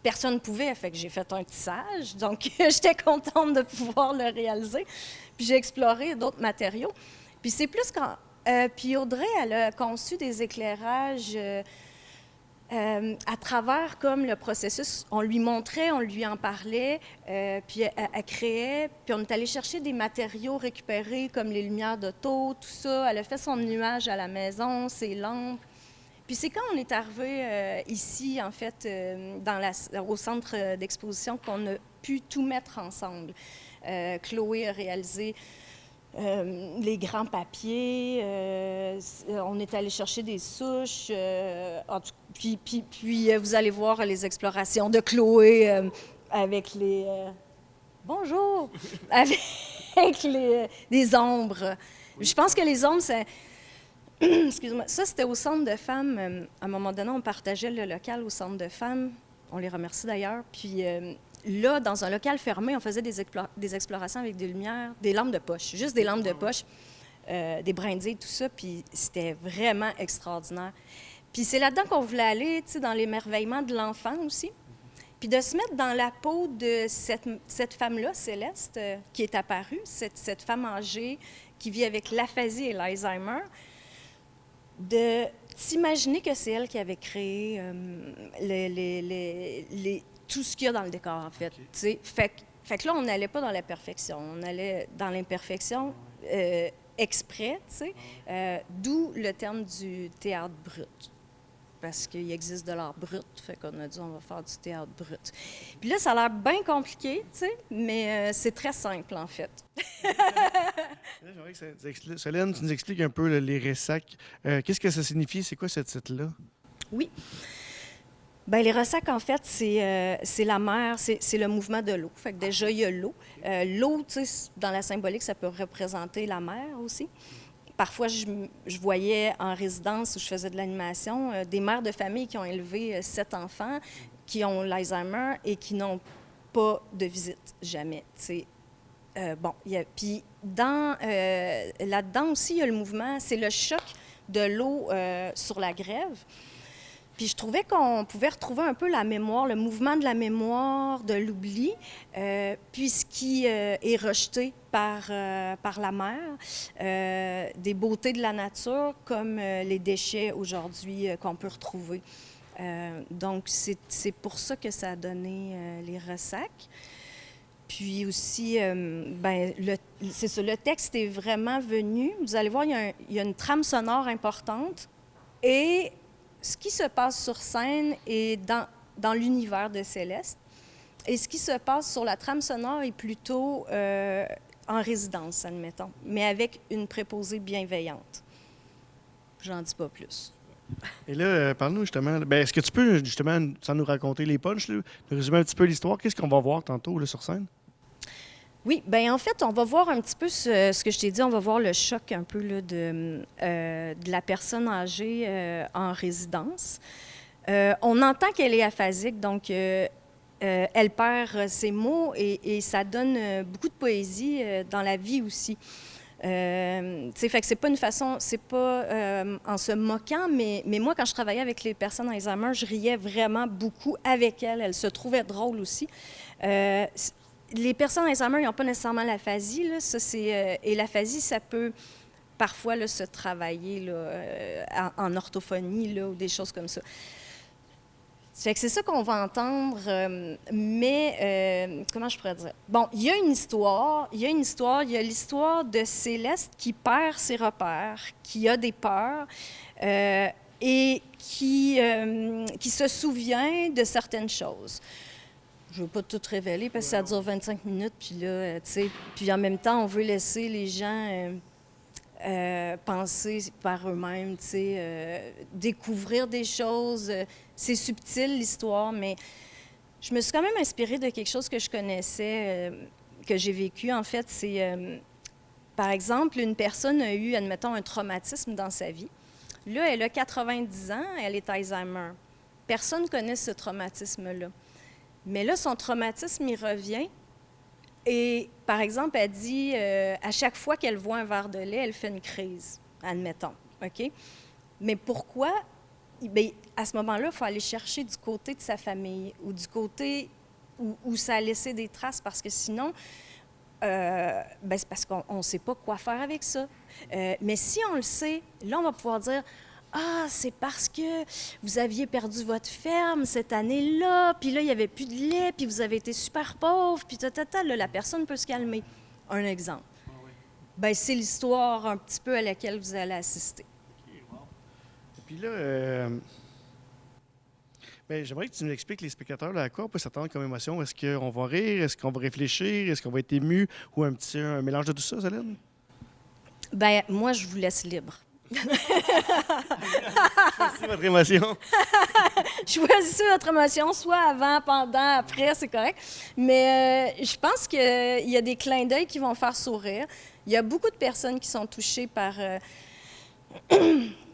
personne ne pouvait, fait que j'ai fait un tissage. Donc, j'étais contente de pouvoir le réaliser. Puis j'ai exploré d'autres matériaux. Puis c'est plus quand... puis Audrey, elle a conçu des éclairages... à travers comme le processus, on lui montrait, on lui en parlait, puis elle créait, puis on est allé chercher des matériaux récupérés comme les lumières d'auto, tout ça. Elle a fait son nuage à la maison, ses lampes. Puis c'est quand on est arrivé ici, en fait, au centre d'exposition, qu'on a pu tout mettre ensemble. Chloé a réalisé les grands papiers, on est allé chercher des souches, puis vous allez voir les explorations de Chloé avec les... bonjour! Avec les ombres. Je pense que les ombres, c'est... Excuse-moi. Ça, c'était au Centre de femmes. À un moment donné, on partageait le local au Centre de femmes. On les remercie d'ailleurs. Puis là, dans un local fermé, on faisait des explorations avec des lumières, des lampes de poche, juste des lampes de poche, des brindilles, tout ça. Puis c'était vraiment extraordinaire. Puis c'est là-dedans qu'on voulait aller, tu sais, dans l'émerveillement de l'enfant aussi. Puis de se mettre dans la peau de cette femme-là, Céleste, qui est apparue, cette femme âgée qui vit avec l'aphasie et l'Alzheimer, de t'imaginer que c'est elle qui avait créé tout ce qu'il y a dans le décor, en fait. Okay. Fait que là, on n'allait pas dans la perfection, on allait dans l'imperfection exprès, tu sais, d'où le terme du théâtre brut. Parce qu'il existe de l'art brut, fait qu'on a dit on va faire du théâtre brut. Puis là, ça a l'air bien compliqué, tu sais, mais c'est très simple, en fait. J'aimerais que Solène, tu nous expliques un peu les ressacs. Qu'est-ce que ça signifie? C'est quoi ce titre-là? Oui. Bien, les ressacs, en fait, c'est la mer, c'est le mouvement de l'eau. Fait que déjà, il y a l'eau. L'eau, tu sais, dans la symbolique, ça peut représenter la mer aussi. Parfois, je voyais en résidence où je faisais de l'animation des mères de famille qui ont élevé 7 enfants, qui ont l'Alzheimer et qui n'ont pas de visite, jamais. Puis là-dedans aussi, il y a le mouvement, c'est le choc de l'eau sur la grève. Puis je trouvais qu'on pouvait retrouver un peu la mémoire, le mouvement de la mémoire, de l'oubli, puis ce qui est rejeté par la mer, des beautés de la nature comme les déchets aujourd'hui qu'on peut retrouver. Donc c'est pour ça que ça a donné les ressacs. Puis aussi, c'est ça, le texte est vraiment venu. Vous allez voir, il y a une trame sonore importante et ce qui se passe sur scène est dans l'univers de Céleste. Et ce qui se passe sur la trame sonore est plutôt en résidence, admettons, mais avec une préposée bienveillante. J'en dis pas plus. Et là, parle-nous justement, est-ce que tu peux justement, sans nous raconter les punchs, nous résumer un petit peu l'histoire? Qu'est-ce qu'on va voir tantôt là, sur scène? Oui, bien en fait, on va voir un petit peu ce que je t'ai dit, on va voir le choc un peu là, de la personne âgée en résidence. On entend qu'elle est aphasique, donc elle perd ses mots et ça donne beaucoup de poésie dans la vie aussi. Fait que c'est pas une façon, c'est pas en se moquant, mais moi, quand je travaillais avec les personnes Alzheimer, je riais vraiment beaucoup avec elles. Elles se trouvaient drôles aussi. Les personnes Alzheimer, ils n'ont pas nécessairement l'aphasie. Là. Et l'aphasie, ça peut parfois là, se travailler là, en orthophonie là, ou des choses comme ça. Fait que c'est ça qu'on va entendre, mais comment je pourrais dire? Bon, il y a une histoire, il y a l'histoire de Céleste qui perd ses repères, qui a des peurs et qui se souvient de certaines choses. Je ne veux pas tout révéler parce que ça dure 25 minutes, puis là, tu sais, puis en même temps, on veut laisser les gens penser par eux-mêmes, tu sais, découvrir des choses. C'est subtil, l'histoire, mais Je me suis quand même inspirée de quelque chose que je connaissais, que j'ai vécu. En fait, c'est, par exemple, une personne a eu, admettons, un traumatisme dans sa vie. Là, elle a 90 ans, elle est Alzheimer. Personne ne connaît ce traumatisme-là. Mais là, son traumatisme, il revient. Et, par exemple, elle dit, à chaque fois qu'elle voit un verre de lait, elle fait une crise, admettons. OK? Mais pourquoi? Bien, à ce moment-là, il faut aller chercher du côté de sa famille ou du côté où ça a laissé des traces, parce que sinon, ben, c'est parce qu'on ne sait pas quoi faire avec ça. Mais si on le sait, là, on va pouvoir dire, ah, c'est parce que vous aviez perdu votre ferme cette année-là, puis là, il n'y avait plus de lait, puis vous avez été super pauvre, puis là, la personne peut se calmer. Un exemple. Ben, c'est l'histoire un petit peu à laquelle vous allez assister. Puis là, ben, j'aimerais que tu nous expliques, les spectateurs, là, à quoi on peut s'attendre comme émotion. Est-ce qu'on va rire? Est-ce qu'on va réfléchir? Est-ce qu'on va être ému? Ou un mélange de tout ça, Solène? Ben, moi, je vous laisse libre. Choisissez votre émotion. Choisissez votre émotion, soit avant, pendant, après, c'est correct. Mais je pense qu'il y a des clins d'œil qui vont faire sourire. Il y a beaucoup de personnes qui sont touchées par...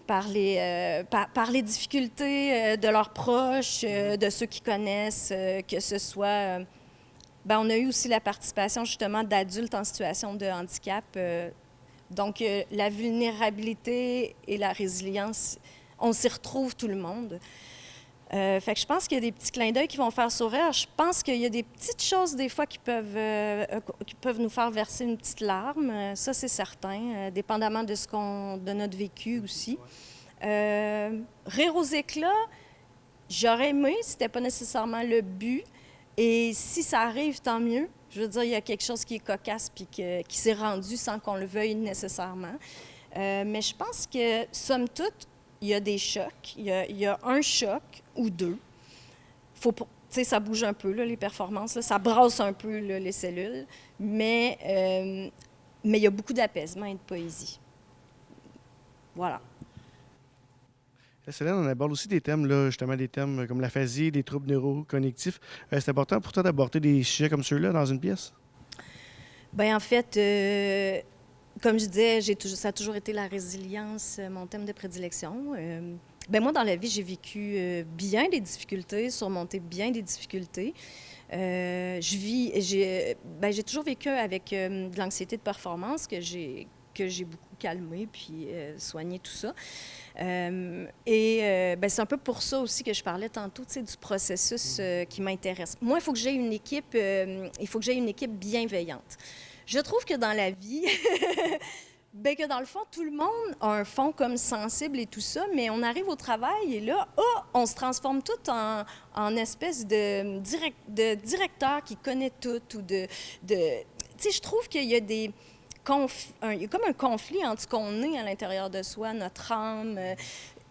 par les difficultés de leurs proches, de ceux qui connaissent, que ce soit... ben, on a eu aussi la participation, justement, d'adultes en situation de handicap. Donc, la vulnérabilité et la résilience, on s'y retrouve tout le monde. Fait que je pense qu'il y a des petits clins d'œil qui vont faire sourire. Je pense qu'il y a des petites choses, des fois, qui peuvent nous faire verser une petite larme. Ça, c'est certain, dépendamment de notre vécu aussi. Rire aux éclats, j'aurais aimé, c'était pas nécessairement le but. Et si ça arrive, tant mieux. Je veux dire, il y a quelque chose qui est cocasse puis qui s'est rendu sans qu'on le veuille nécessairement. Mais je pense que, somme toute, il y a des chocs. Il y a un choc ou deux. Tu sais, ça bouge un peu, là, les performances. Là, ça brasse un peu, là, les cellules. Mais il y a beaucoup d'apaisement et de poésie. Voilà. Célène, on aborde aussi des thèmes, là, justement, des thèmes comme l'aphasie, des troubles neurocognitifs. C'est important pour toi d'aborder des sujets comme ceux-là dans une pièce? Bien, en fait, comme je disais, ça a toujours été la résilience, mon thème de prédilection. Ben moi, dans la vie, j'ai vécu bien des difficultés, surmonté bien des difficultés. J'ai toujours vécu avec de l'anxiété de performance que j'ai beaucoup calmé puis soigné tout ça. Ben, c'est un peu pour ça aussi que je parlais tantôt, tu sais, du processus qui m'intéresse. Moi, il faut que j'aie une équipe, bienveillante. Je trouve que dans la vie, bien que dans le fond, tout le monde a un fond comme sensible et tout ça, mais on arrive au travail et là, on se transforme tout en espèce de directeur qui connaît tout ou tu sais, je trouve qu'il y a il y a comme un conflit entre ce qu'on est à l'intérieur de soi, notre âme,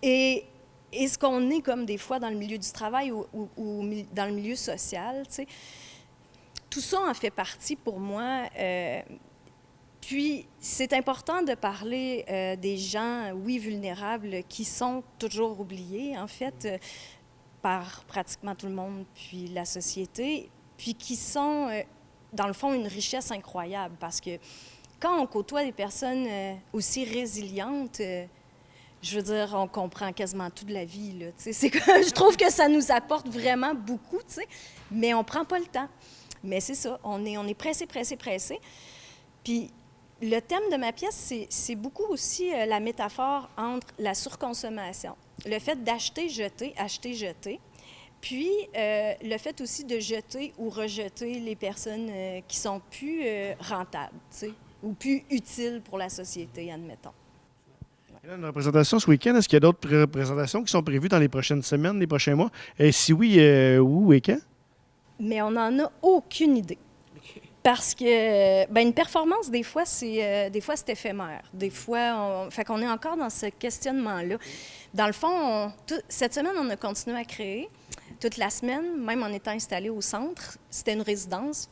et ce qu'on est comme des fois dans le milieu du travail ou dans le milieu social, tu sais. Tout ça en fait partie pour moi. Puis, c'est important de parler des gens, oui, vulnérables, qui sont toujours oubliés, en fait, par pratiquement tout le monde, puis la société, puis qui sont, dans le fond, une richesse incroyable, parce que quand on côtoie des personnes aussi résilientes, je veux dire, on comprend quasiment tout de la vie, là, tu sais. Je trouve que ça nous apporte vraiment beaucoup, tu sais, mais on prend pas le temps. Mais c'est ça, on est pressé. Puis le thème de ma pièce, c'est beaucoup aussi la métaphore entre la surconsommation, le fait d'acheter, jeter, puis le fait aussi de jeter ou rejeter les personnes qui sont plus rentables, tu sais, ou plus utiles pour la société, admettons. Il y a une représentation ce week-end. Est-ce qu'il y a d'autres représentations qui sont prévues dans les prochaines semaines, les prochains mois? Et si oui, où et quand? Mais on n'en a aucune idée. Parce que ben, une performance, des fois, c'est éphémère. Des fois, fait qu'on est encore dans ce questionnement-là. Dans le fond, cette semaine, on a continué à créer. Toute la semaine, même en étant installé au centre, c'était une résidence.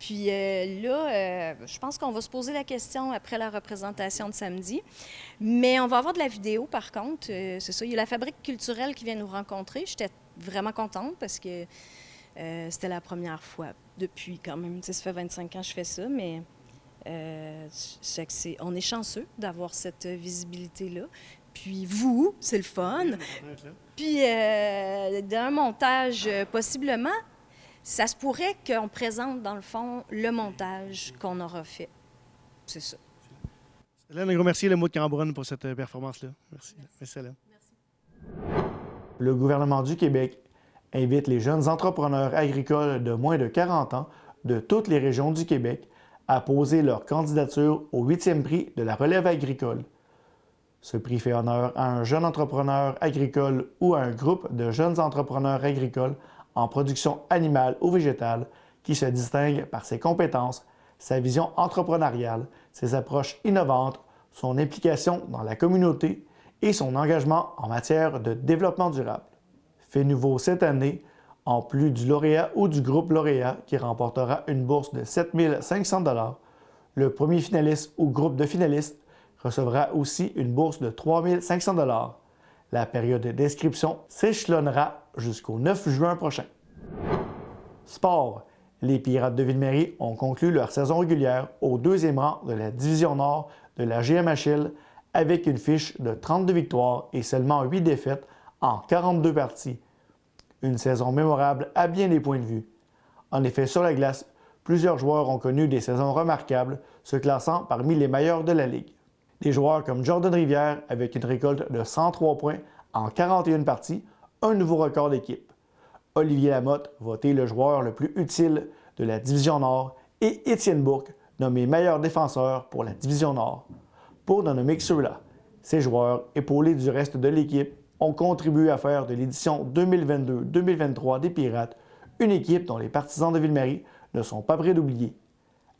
Puis là, je pense qu'on va se poser la question après la représentation de samedi. Mais on va avoir de la vidéo, par contre. C'est ça, il y a la Fabrique culturelle qui vient nous rencontrer. J'étais vraiment contente parce que C'était la première fois depuis quand même. Tu sais, ça fait 25 ans que je fais ça, mais on est chanceux d'avoir cette visibilité-là. Puis vous, c'est le fun. Puis d'un montage, possiblement, ça se pourrait qu'on présente, dans le fond, le montage qu'on aura fait. C'est ça. Hélène, un gros merci, le mot de Cambronne, pour cette performance-là. Merci. Merci, Hélène. Le gouvernement du Québec invite les jeunes entrepreneurs agricoles de moins de 40 ans de toutes les régions du Québec à poser leur candidature au 8e prix de la relève agricole. Ce prix fait honneur à un jeune entrepreneur agricole ou à un groupe de jeunes entrepreneurs agricoles en production animale ou végétale qui se distingue par ses compétences, sa vision entrepreneuriale, ses approches innovantes, son implication dans la communauté et son engagement en matière de développement durable. Fait nouveau cette année, en plus du lauréat ou du groupe lauréat qui remportera une bourse de 7 500 $, le premier finaliste ou groupe de finalistes recevra aussi une bourse de 3 500 $. La période d'inscription s'échelonnera jusqu'au 9 juin prochain. Sport. Les Pirates de Ville-Marie ont conclu leur saison régulière au 2e rang de la Division Nord de la GMHL avec une fiche de 32 victoires et seulement 8 défaites en 42 parties. Une saison mémorable à bien des points de vue. En effet, sur la glace, plusieurs joueurs ont connu des saisons remarquables, se classant parmi les meilleurs de la Ligue. Des joueurs comme Jordan Rivière avec une récolte de 103 points en 41 parties, un nouveau record d'équipe. Olivier Lamotte, voté le joueur le plus utile de la Division Nord, et Étienne Bourque, nommé meilleur défenseur pour la Division Nord. Pour n'en nommer que ceux-là, ces joueurs, épaulés du reste de l'équipe, ont contribué à faire de l'édition 2022-2023 des Pirates une équipe dont les partisans de Ville-Marie ne sont pas près d'oublier.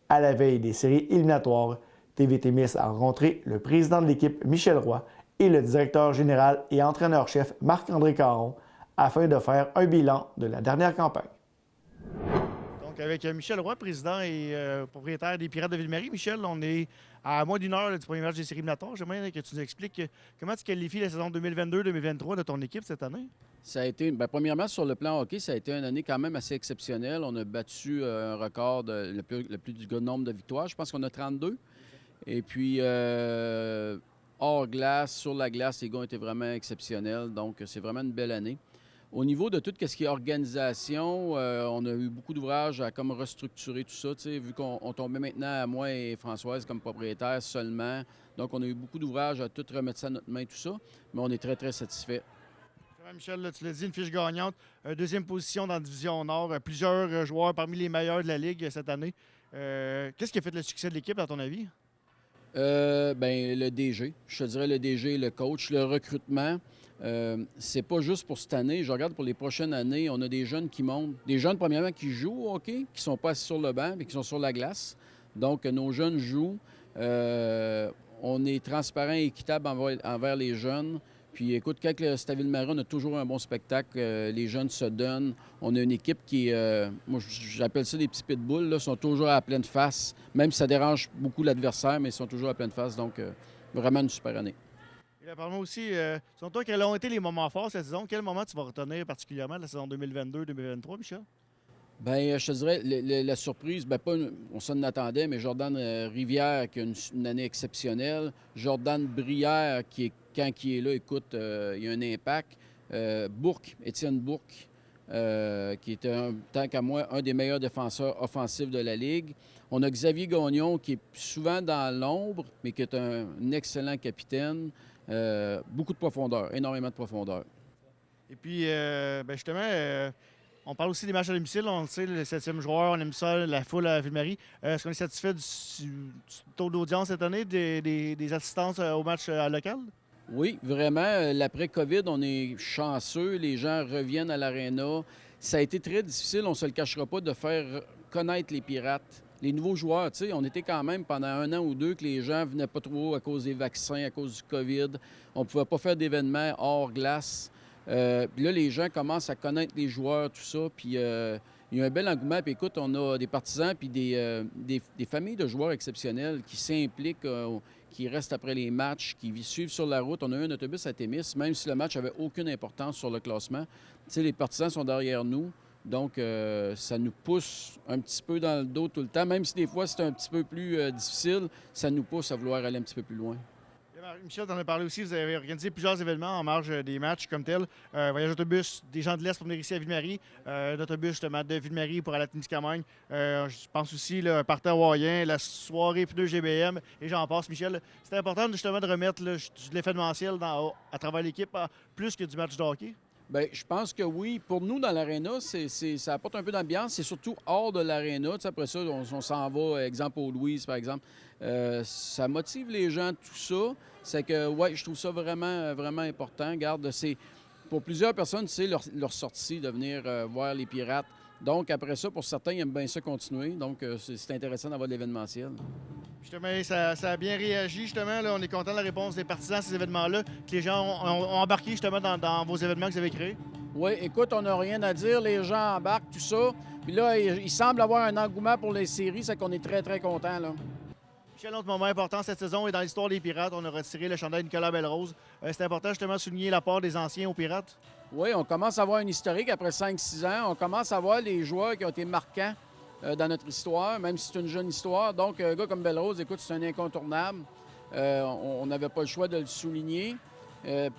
À la veille des séries éliminatoires, TVT Miss a rencontré le président de l'équipe Michel Roy et le directeur général et entraîneur-chef Marc-André Caron afin de faire un bilan de la dernière campagne. Donc, avec Michel Roy, président et propriétaire des Pirates de Ville-Marie. Michel, on est à moins d'une heure là, du premier match des séries éliminatoires. J'aimerais que tu nous expliques comment tu qualifies la saison 2022-2023 de ton équipe cette année. Ça a été, premièrement, sur le plan hockey, ça a été une année quand même assez exceptionnelle. On a battu un record, le plus grand nombre de victoires. Je pense qu'on a 32. Et puis, hors glace, sur la glace, les gars ont été vraiment exceptionnels. Donc, c'est vraiment une belle année. Au niveau de tout ce qui est organisation, on a eu beaucoup d'ouvrages à comme restructurer tout ça, vu qu'on tombait maintenant à moi et Françoise comme propriétaires seulement. Donc, on a eu beaucoup d'ouvrages à tout remettre ça à notre main, tout ça. Mais on est très, très satisfaits. Michel, là, tu l'as dit, une fiche gagnante, deuxième position dans la Division Nord, plusieurs joueurs parmi les meilleurs de la Ligue cette année. Qu'est-ce qui a fait le succès de l'équipe, à ton avis? Le DG. Je te dirais le DG, le coach, le recrutement. C'est pas juste pour cette année. Je regarde pour les prochaines années, on a des jeunes qui montent. Des jeunes, premièrement, qui jouent au hockey, qui sont pas assis sur le banc, mais qui sont sur la glace. Donc, nos jeunes jouent. On est transparent et équitable envers les jeunes. Puis, écoute, quand c'est à Ville-Marie, on a toujours un bon spectacle. Les jeunes se donnent. On a une équipe qui moi, j'appelle ça des petits pitbulls, là, sont toujours à pleine face. Même si ça dérange beaucoup l'adversaire, mais ils sont toujours à pleine face. Donc, vraiment une super année. Et parle-moi aussi, selon toi, quels ont été les moments forts cette saison? Quel moment tu vas retenir particulièrement de la saison 2022-2023, Michel? Bien, je te dirais, la surprise, on s'en attendait, mais Jordan Rivière, qui a une année exceptionnelle. Jordan Brière, quand il est là, écoute, il y a un impact. Étienne Bourque, qui était, tant qu'à moi, un des meilleurs défenseurs offensifs de la Ligue. On a Xavier Gagnon, qui est souvent dans l'ombre, mais qui est un excellent capitaine. Beaucoup de profondeur, énormément de profondeur. Et puis, justement, on parle aussi des matchs à domicile. On le sait, le 7e joueur, on aime ça, la foule à Ville-Marie. Est-ce qu'on est satisfait du taux d'audience cette année, des assistances au match local? Oui, vraiment. L'après-COVID, on est chanceux. Les gens reviennent à l'aréna. Ça a été très difficile, on ne se le cachera pas, de faire connaître les Pirates. Les nouveaux joueurs, tu sais, on était quand même pendant 1 an ou 2 que les gens venaient pas trop à cause des vaccins, à cause du COVID. On ne pouvait pas faire d'événements hors glace. Puis là, les gens commencent à connaître les joueurs, tout ça. Puis il y a un bel engouement. Puis écoute, on a des partisans puis des familles de joueurs exceptionnels qui s'impliquent, qui restent après les matchs, qui suivent sur la route. On a eu un autobus à Témis, même si le match n'avait aucune importance sur le classement. Tu sais, les partisans sont derrière nous. Donc, ça nous pousse un petit peu dans le dos tout le temps. Même si des fois, c'est un petit peu plus difficile, ça nous pousse à vouloir aller un petit peu plus loin. Michel, tu en as parlé aussi, vous avez organisé plusieurs événements en marge des matchs comme tel. Voyage d'autobus des gens de l'Est pour venir ici à Ville-Marie, d'autobus justement de Ville-Marie pour aller à Témiscamingue. Je pense aussi là, un partant hawaïen, la soirée pneus GBM et j'en passe. Michel, c'était important justement de remettre là, de l'événementiel à travers l'équipe, plus que du match de hockey. Bien, je pense que oui. Pour nous, dans l'aréna, ça apporte un peu d'ambiance. C'est surtout hors de l'aréna. Tu sais, après ça, on s'en va, exemple, au Louise, par exemple. Ça motive les gens, tout ça. C'est que, ouais, je trouve ça vraiment, vraiment important. Regarde, c'est pour plusieurs personnes, c'est leur sortie de venir voir les Pirates. Donc, après ça, pour certains, ils aiment bien ça continuer. Donc, c'est intéressant d'avoir de l'événementiel. Justement, ça a bien réagi, justement. Là, on est content de la réponse des partisans à ces événements-là, que les gens ont embarqué justement dans vos événements que vous avez créés. Oui, écoute, on n'a rien à dire. Les gens embarquent, tout ça. Puis là, il semble avoir un engouement pour les séries, c'est qu'on est très, très contents, là. Michel, autre moment important cette saison et dans l'histoire des Pirates, on a retiré le chandail Nicolas Belrose. C'est important justement de souligner l'apport des anciens aux Pirates. Oui, on commence à avoir une historique après 5-6 ans. On commence à voir les joueurs qui ont été marquants dans notre histoire, même si c'est une jeune histoire. Donc, un gars comme Belrose, écoute, c'est un incontournable. On n'avait pas le choix de le souligner.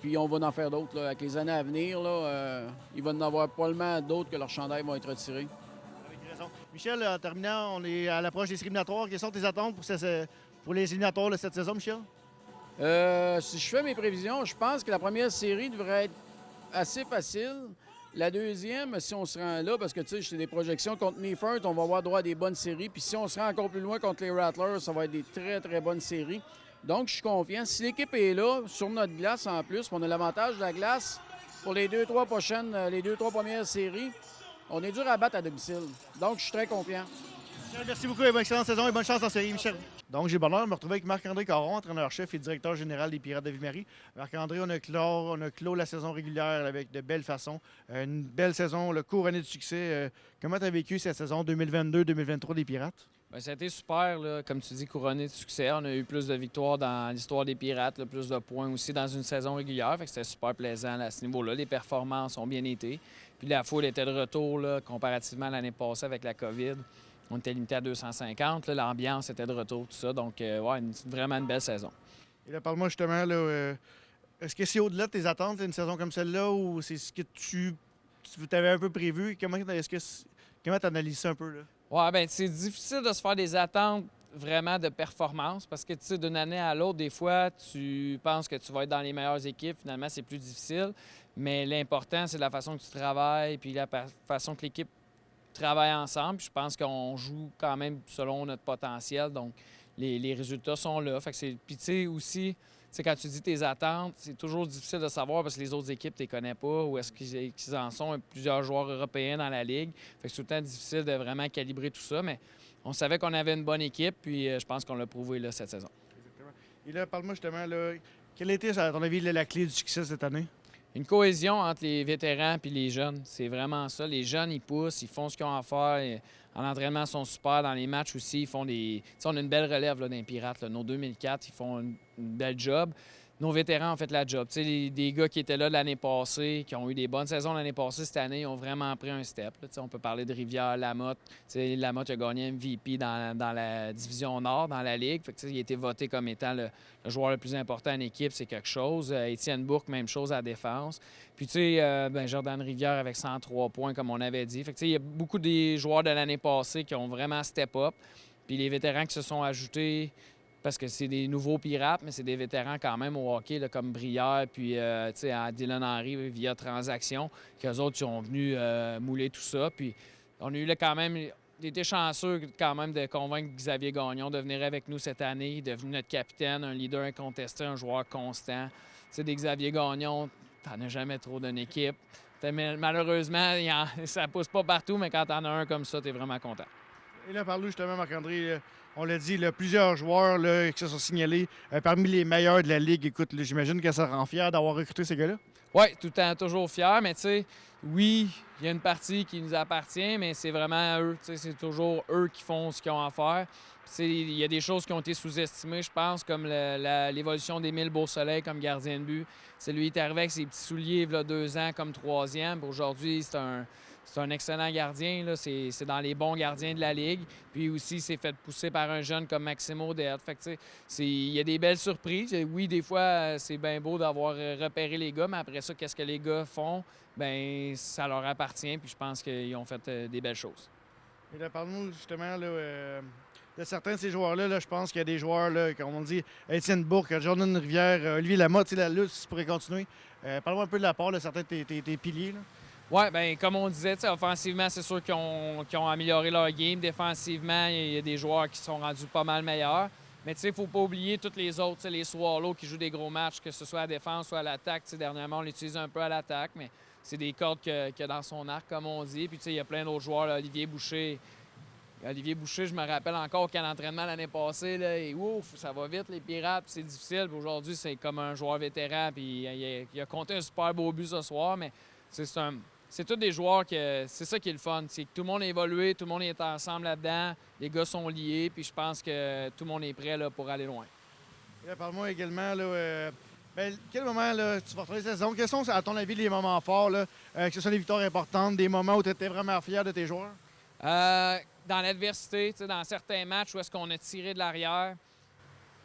Puis on va en faire d'autres. Avec les années à venir, là, il va y en avoir probablement d'autres que leurs chandails vont être retirés. Avec raison. Michel, en terminant, on est à l'approche des séries éliminatoires. Quelles sont tes attentes pour les éliminatoires de cette saison, Michel? Si je fais mes prévisions, je pense que la première série devrait être assez facile. La deuxième, si on se rend là, parce que tu sais, j'ai des projections contre Meaford, on va avoir droit à des bonnes séries. Puis si on se rend encore plus loin contre les Rattlers, ça va être des très, très bonnes séries. Donc, je suis confiant. Si l'équipe est là, sur notre glace en plus, on a l'avantage de la glace pour les 2-3 premières séries, on est dur à battre à domicile. Donc, je suis très confiant. Michel, merci beaucoup et bonne excellente saison et bonne chance en série, Michel. Donc, j'ai le bonheur de me retrouver avec Marc-André Caron, entraîneur-chef et directeur général des Pirates de Ville-Marie. Marc-André, on a clos la saison régulière avec de belles façons. Une belle saison, le court année de succès. Comment tu as vécu cette saison 2022-2023 des Pirates? Bien, ça a été super, là, comme tu dis, couronné de succès. On a eu plus de victoires dans l'histoire des Pirates, là, plus de points aussi dans une saison régulière. Fait que c'était super plaisant là, à ce niveau-là. Les performances ont bien été. Puis la foule était de retour là, comparativement à l'année passée avec la COVID. On était limité à 250. Là, l'ambiance était de retour, tout ça. Donc, ouais, vraiment une belle saison. Et là, parle-moi justement, là, est-ce que c'est au-delà de tes attentes, une saison comme celle-là, ou c'est ce que tu avais un peu prévu? Comment tu analyses ça un peu? Là? Ouais, bien, c'est difficile de se faire des attentes vraiment de performance parce que, tu sais, d'une année à l'autre, des fois, tu penses que tu vas être dans les meilleures équipes. Finalement, c'est plus difficile. Mais l'important, c'est la façon que tu travailles puis la façon que l'équipe travaille ensemble. Puis je pense qu'on joue quand même selon notre potentiel. Donc, les résultats sont là. Fait que puis, tu sais, aussi, quand tu dis tes attentes, c'est toujours difficile de savoir parce que les autres équipes, tu les connais pas. Où est-ce qu'ils en sont? Plusieurs joueurs européens dans la Ligue. Fait que c'est tout le temps difficile de vraiment calibrer tout ça. Mais on savait qu'on avait une bonne équipe. Puis je pense qu'on l'a prouvé là, cette saison. Exactement. Et là, parle-moi justement, là, quelle était, à ton avis, la clé du succès cette année? Une cohésion entre les vétérans et les jeunes. C'est vraiment ça. Les jeunes, ils poussent, ils font ce qu'ils ont à faire. En entraînement, ils sont super. Dans les matchs aussi, ils font des... T'sais, on a une belle relève là, dans les Pirates. Là. Nos 2004, ils font une belle job. Nos vétérans ont fait la job. Des gars qui étaient là l'année passée, qui ont eu des bonnes saisons l'année passée, cette année, ils ont vraiment pris un step. Là. On peut parler de Rivière, Lamotte. Lamotte a gagné MVP dans la division Nord, dans la Ligue. Fait que, il a été voté comme étant le joueur le plus important en équipe, c'est quelque chose. Étienne Bourque, même chose à la défense. Puis, Jordan Rivière avec 103 points, comme on avait dit. Fait que, il y a beaucoup des joueurs de l'année passée qui ont vraiment step up. Puis les vétérans qui se sont ajoutés, parce que c'est des nouveaux Pirates, mais c'est des vétérans quand même au hockey, là, comme Brière, puis à Dylan Henry via Transaction, qu'eux autres sont venus mouler tout ça. Puis on a eu là, quand même, il était chanceux quand même de convaincre Xavier Gagnon de venir avec nous cette année. Il est devenu notre capitaine, un leader incontesté, un joueur constant. Tu sais, des Xavier Gagnon, t'en as jamais trop d'une équipe. Malheureusement, ça pousse pas partout, mais quand t'en as un comme ça, t'es vraiment content. Et là, parle-nous justement, Marc-André, on l'a dit, là, plusieurs joueurs là, qui se sont signalés parmi les meilleurs de la Ligue. Écoute, là, j'imagine que ça rend fier d'avoir recruté ces gars-là. Oui, tout le temps, toujours fier, mais tu sais, oui, il y a une partie qui nous appartient, mais c'est vraiment eux. C'est toujours eux qui font ce qu'ils ont à faire. Il y a des choses qui ont été sous-estimées, je pense, comme l'évolution d'Émile Beausoleil comme gardien de but. Lui, il est arrivé avec ses petits souliers il y a 2 ans comme 3e. Aujourd'hui, c'est un excellent gardien. Là. C'est dans les bons gardiens de la Ligue. Puis aussi, il s'est fait pousser par un jeune comme Maximo Odette. Fait que, tu sais, il y a des belles surprises. Oui, des fois, c'est bien beau d'avoir repéré les gars, mais après ça, qu'est-ce que les gars font? Bien, ça leur appartient. Puis je pense qu'ils ont fait des belles choses. Et là, parle-nous justement là, de certains de ces joueurs-là. Là, je pense qu'il y a des joueurs, là, comme on dit, Étienne Bourque, Jordan Rivière, Olivier Lamotte, la lutte, si tu pourrais continuer. Parle-moi un peu de la part de certains de tes piliers. Là. Oui, bien, comme on disait, offensivement, c'est sûr qu'ils ont amélioré leur game. Défensivement, il y a des joueurs qui sont rendus pas mal meilleurs. Mais il ne faut pas oublier tous les autres, les Swallows qui jouent des gros matchs, que ce soit à la défense ou à l'attaque. Dernièrement, on l'utilise un peu à l'attaque, mais c'est des cordes qu'il a dans son arc, comme on dit. Puis il y a plein d'autres joueurs, là, Olivier Boucher, je me rappelle encore au camp d'entraînement l'année passée, là, et ouf, ça va vite, les Pirates, c'est difficile. Puis aujourd'hui, c'est comme un joueur vétéran, puis il a compté un super beau but ce soir, mais c'est tous des joueurs que c'est ça qui est le fun. C'est que tout le monde a évolué, tout le monde est ensemble là-dedans, les gars sont liés, puis je pense que tout le monde est prêt là, pour aller loin. Et là, parle-moi également, là, quel moment là, tu vas retrouver cette saison? Quels sont, à ton avis, les moments forts, là, que ce soit des victoires importantes, des moments où tu étais vraiment fier de tes joueurs? Dans l'adversité, dans certains matchs où est-ce qu'on a tiré de l'arrière,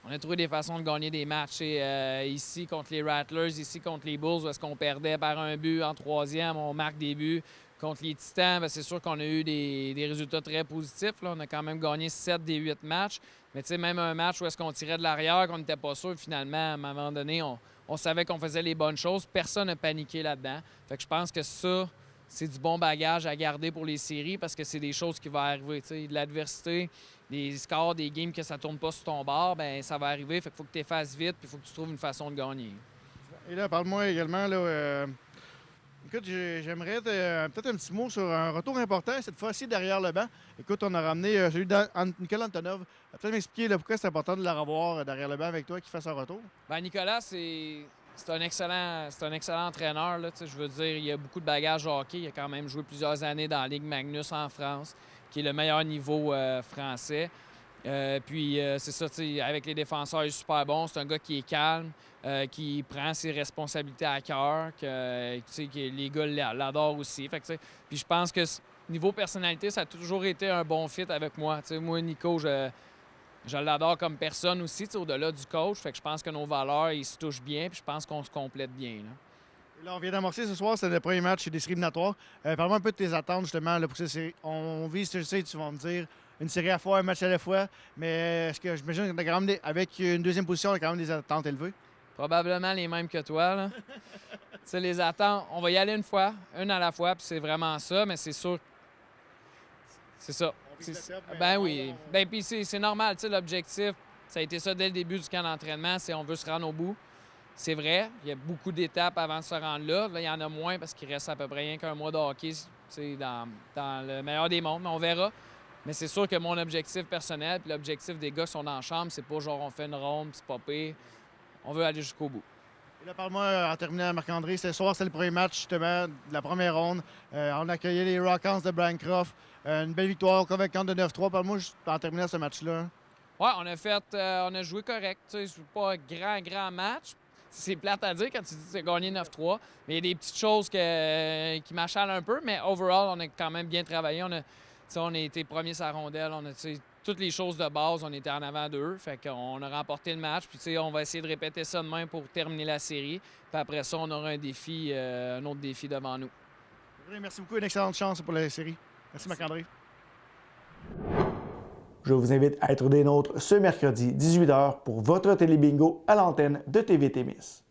on a trouvé des façons de gagner des matchs. Ici contre les Rattlers, ici contre les Bulls, où est-ce qu'on perdait par un but en troisième, on marque des buts. Contre les Titans, c'est sûr qu'on a eu des résultats très positifs. Là. On a quand même gagné 7 des 8 matchs. Mais même un match où est-ce qu'on tirait de l'arrière, qu'on n'était pas sûr, finalement, à un moment donné, on savait qu'on faisait les bonnes choses. Personne n'a paniqué là-dedans. Fait que je pense que ça, c'est du bon bagage à garder pour les séries parce que c'est des choses qui vont arriver. De l'adversité, des scores, des games que ça ne tourne pas sur ton bord, bien, ça va arriver. Fait qu'il faut que tu fasses vite puis il faut que tu trouves une façon de gagner. Et là, parle-moi également, là, écoute, j'aimerais peut-être un petit mot sur un retour important, cette fois-ci derrière le banc. Écoute, on a ramené celui de Nicolas Antonov. Peut-être m'expliquer là, pourquoi c'est important de le revoir derrière le banc avec toi qui fasse un retour? Bien, Nicolas, c'est un excellent entraîneur. Là, je veux dire, il a beaucoup de bagages au hockey. Il a quand même joué plusieurs années dans la Ligue Magnus en France, qui est le meilleur niveau français. C'est ça, avec les défenseurs, il est super bon. C'est un gars qui est calme, qui prend ses responsabilités à cœur, que les gars l'adorent aussi. Fait que, puis je pense que niveau personnalité, ça a toujours été un bon fit avec moi. Moi, Nico, je l'adore comme personne aussi, au-delà du coach. Fait que je pense que nos valeurs, ils se touchent bien, puis je pense qu'on se complète bien. Là. Et là, on vient d'amorcer ce soir, c'est le premier match des séries éliminatoires. Parle-moi un peu de tes attentes, justement, là, pour ces séries. On vise, tu sais, tu vas me dire, une série à la fois, un match à la fois. Mais est-ce que j'imagine qu'avec une deuxième position, on a quand même des attentes élevées? Probablement les mêmes que toi. Là. Les attentes, on va y aller une fois, une à la fois, puis c'est vraiment ça, mais c'est sûr. C'est ça. Ben oui. Ben puis c'est normal, l'objectif, ça a été ça dès le début du camp d'entraînement, c'est on veut se rendre au bout. C'est vrai, il y a beaucoup d'étapes avant de se rendre là. Là, il y en a moins parce qu'il reste à peu près rien qu'un mois de hockey dans le meilleur des mondes, mais on verra. Mais c'est sûr que mon objectif personnel puis l'objectif des gars qui sont dans la chambre, c'est pas genre on fait une ronde, c'est pas pire. On veut aller jusqu'au bout. Et là, parle-moi, en terminant, Marc-André, ce soir, c'est le premier match, justement, de la première ronde. On accueillait les Rockhounds de Bancroft. Une belle victoire convaincante de 9-3. Parle-moi, juste en terminant ce match-là. Oui, on a joué correct. C'est pas un grand match. C'est plate à dire quand tu dis que tu as gagné 9-3. Mais il y a des petites choses qui m'achalent un peu. Mais overall, on a quand même bien travaillé. On a été premiers sur la rondelle. On a toutes les choses de base. On était en avant d'eux. Fait qu'on a remporté le match. Puis on va essayer de répéter ça demain pour terminer la série. Puis après ça, on aura un autre défi devant nous. Merci beaucoup. Une excellente chance pour la série. Merci. Marc-André. Je vous invite à être des nôtres ce mercredi 18h pour votre télébingo à l'antenne de TV Témis.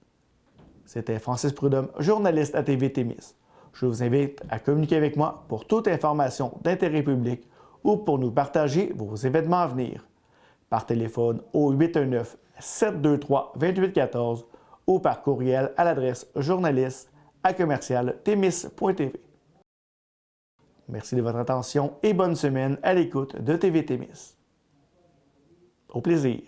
C'était Francis Prudhomme, journaliste à TV Témis. Je vous invite à communiquer avec moi pour toute information d'intérêt public ou pour nous partager vos événements à venir. Par téléphone au 819-723-2814 ou par courriel à l'adresse journaliste@témis.tv. Merci de votre attention et bonne semaine à l'écoute de TV Témis. Au plaisir.